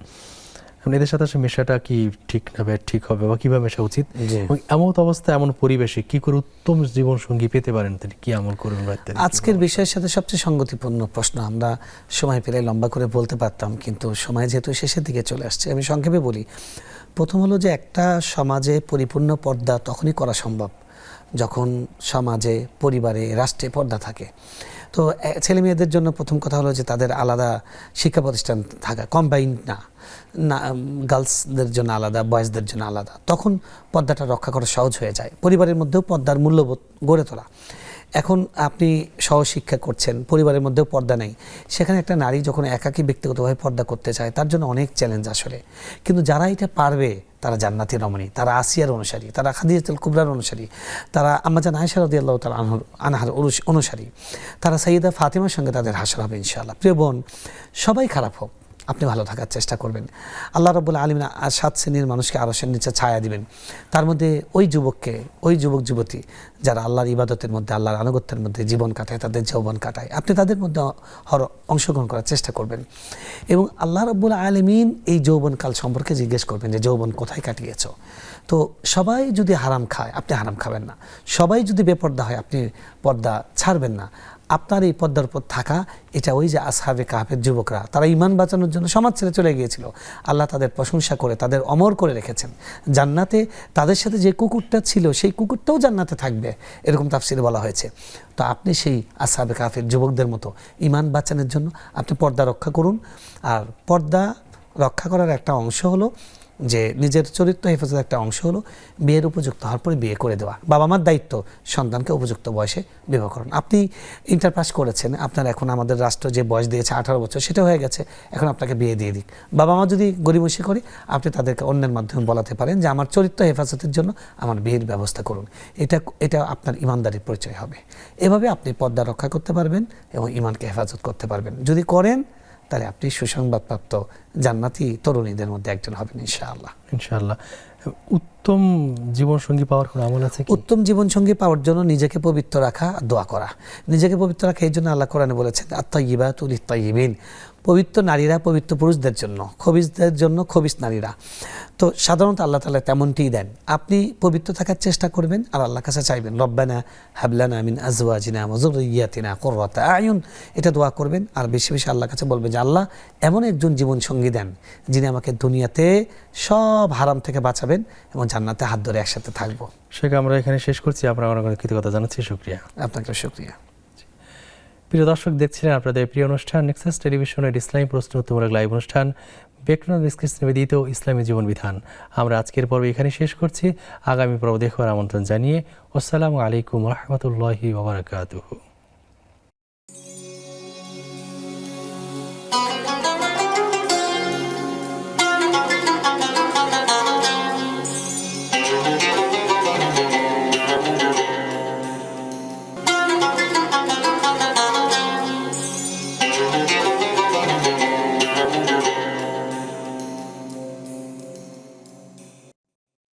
এদের সাথে মেশাটা কি ঠিক না ঠিক হবে, বা কিভাবে মেশা উচিত? এমন অবস্থায়, এমন পরিবেশে কি করে উত্তম জীবন সঙ্গী পেতে পারেন, তিনি কি আমল করবেন? আজকের বিষয়ের সাথে সবচেয়ে সঙ্গতিপূর্ণ প্রশ্ন। আমরা সময় পেলে লম্বা করে বলতে পারতাম, কিন্তু সময় যেহেতু শেষের দিকে চলে আসছে, আমি সংক্ষেপে বলি। প্রথম হলো যে একটা সমাজে পরিপূর্ণ পর্দা তখনই করা সম্ভব যখন সমাজে, পরিবারে, রাষ্ট্রে পর্দা থাকে। তো ছেলে মেয়েদের জন্য প্রথম কথা হলো যে তাদের আলাদা শিক্ষা প্রতিষ্ঠান থাকা, কম্বাইন্ড না, গার্লসদের জন্য আলাদা, বয়েজদের জন্য আলাদা। তখন পর্দাটা রক্ষা করা সহজ হয়ে যায়। পরিবারের মধ্যেও পর্দার মূল্যবোধ গড়ে তোলা। এখন আপনি সহশিক্ষা করছেন, পরিবারের মধ্যেও পর্দা নেই, সেখানে একটা নারী যখন একাকী ব্যক্তিগতভাবে পর্দা করতে চায়, তার জন্য অনেক চ্যালেঞ্জ আসলে। কিন্তু যারা এটা পারবে তারা জান্নাতি রমণী, তারা আসিয়ার অনুসারী, তারা খাদিজাতুল কুবরার অনুসারী, তারা আম্মাজান আয়েশা রাদিয়াল্লাহু তাআলা আনহার অনুসারী, তারা সাইয়্যিদা ফাতিমার সঙ্গে তাদের হাসর হবে ইনশাআল্লাহ। প্রিয় বোন, সবাই খারাপ হোক, আপনি ভালো থাকার চেষ্টা করবেন। আল্লাহ রাব্বুল আলামিন 7 শ্রেণীর মানুষকে আরশের নিচে ছায়া দিবেন। তার মধ্যে ওই যুবক যুবতী যারা আল্লাহর ইবাদতের মধ্যে, আল্লাহর আনুগত্যের মধ্যে জীবন কাটায়, তাদের যৌবন কাটায়, আপনি তাদের মধ্যে অংশগ্রহণ করার চেষ্টা করবেন। এবং আল্লাহ রাব্বুল আলামিন এই যৌবনকাল সম্পর্কে জিজ্ঞেস করবেন যে যৌবন কোথায় কাটিয়েছো। তো সবাই যদি হারাম খায়, আপনি হারাম খাবেন না। সবাই যদি বেপর্দা হয়, আপনি পর্দা ছাড়বেন না। আপনার এই পর্দার উপর থাকা, এটা ওই যে আসহাবে কাহফের যুবকরা, তারা ঈমান বাঁচানোর জন্য সমাজ ছেড়ে চলে গিয়েছিল। আল্লাহ তাদের প্রশংসা করে, তাদের অমর করে রেখেছেন। জান্নাতে তাদের সাথে যে কুকুরটা ছিল, সেই কুকুরটাও জান্নাতে থাকবে, এরকম তাফসিরে বলা হয়েছে। তো আপনি সেই আসহাবে কাহফের যুবকদের মতো ঈমান বাঁচানোর জন্য আপনি পর্দা রক্ষা করুন। আর পর্দা রক্ষা করার একটা অংশ হলো যে নিজের চরিত্র হেফাজতের একটা অংশ হলো বিয়ের উপযুক্ত হওয়ার পরে বিয়ে করে দেওয়া। বাবা মার দায়িত্ব সন্তানকে উপযুক্ত বয়সে বিবাহ করুন। আপনি ইন্টার পাস করেছেন, আপনার এখন আমাদের রাষ্ট্র যে বয়স দিয়েছে 18 বছর, সেটা হয়ে গেছে, এখন আপনাকে বিয়ে দিয়ে দিক। বাবা মা যদি গরিমসি করে, আপনি তাদেরকে অন্যের মাধ্যমে বলাতে পারেন যে আমার চরিত্র হেফাজতের জন্য আমার বিয়ের ব্যবস্থা করুন। এটা আপনার ইমানদারির পরিচয় হবে। এভাবে আপনি পর্দা রক্ষা করতে পারবেন এবং ইমানকে হেফাজত করতে পারবেন। যদি করেন, তাহলে আপনি সুসংবাদপ্রাপ্ত জান্নাতি তরুণীদের মধ্যে একজন হবেন ইনশাআল্লাহ। ইনশাআল্লাহ। উত্তম জীবনসঙ্গী পাওয়ার কোনো আমল আছে কি? উত্তম জীবনসঙ্গী পাওয়ার জন্য নিজেকে পবিত্র রাখা, দোয়া করা। নিজেকে পবিত্র রাখা এই জন্য আল্লাহ কোরআনে বলেছেন, আত-তাইয়্যিবাতু লিত-তাইয়্যিবিন। পবিত্র নারীরা পবিত্র পুরুষদের জন্য, খবিসদের জন্য খবিস নারীরা। তো সাধারণত আল্লাহ তাআলা তেমনটিই দেন। আপনি পবিত্র থাকার চেষ্টা করবেন আর আল্লাহর কাছে চাইবেন, রব্বানা হাবলানা মিন আজওয়াজিনা ওয়া যুররিয়্যাতিনা কুররাতা আয়ুন, এটা দোয়া করবেন। আর বেশি বেশি আল্লাহর কাছে বলবেন যে আল্লাহ এমন একজন জীবনসঙ্গী দেন যিনি আমাকে দুনিয়াতে সব হারাম থেকে বাঁচাবেন এবং জান্নাতে হাত ধরে একসাথে থাকবো। সেটা আমরা এখানে শেষ করছি। আপনার অনেক অনেক কৃতজ্ঞতা জানাচ্ছি। শুকরিয়া। আপনাকে শুকরিয়া। প্রিয় দর্শক, দেখছিলেন আপনাদের প্রিয় অনুষ্ঠান নেক্সাস টেলিভিশনের ইসলামী প্রশ্ন উত্তরমূলক লাইভ অনুষ্ঠান বেকন বিস্কিট নিবেদিত ইসলামী জীবন বিধান। আমরা আজকের পর্ব এখানে শেষ করছি। আগামী পর্ব দেখবার আমন্ত্রণ জানিয়ে আসসালামু আলাইকুম ওয়া রাহমাতুল্লাহি ওয়া বারাকাতুহু।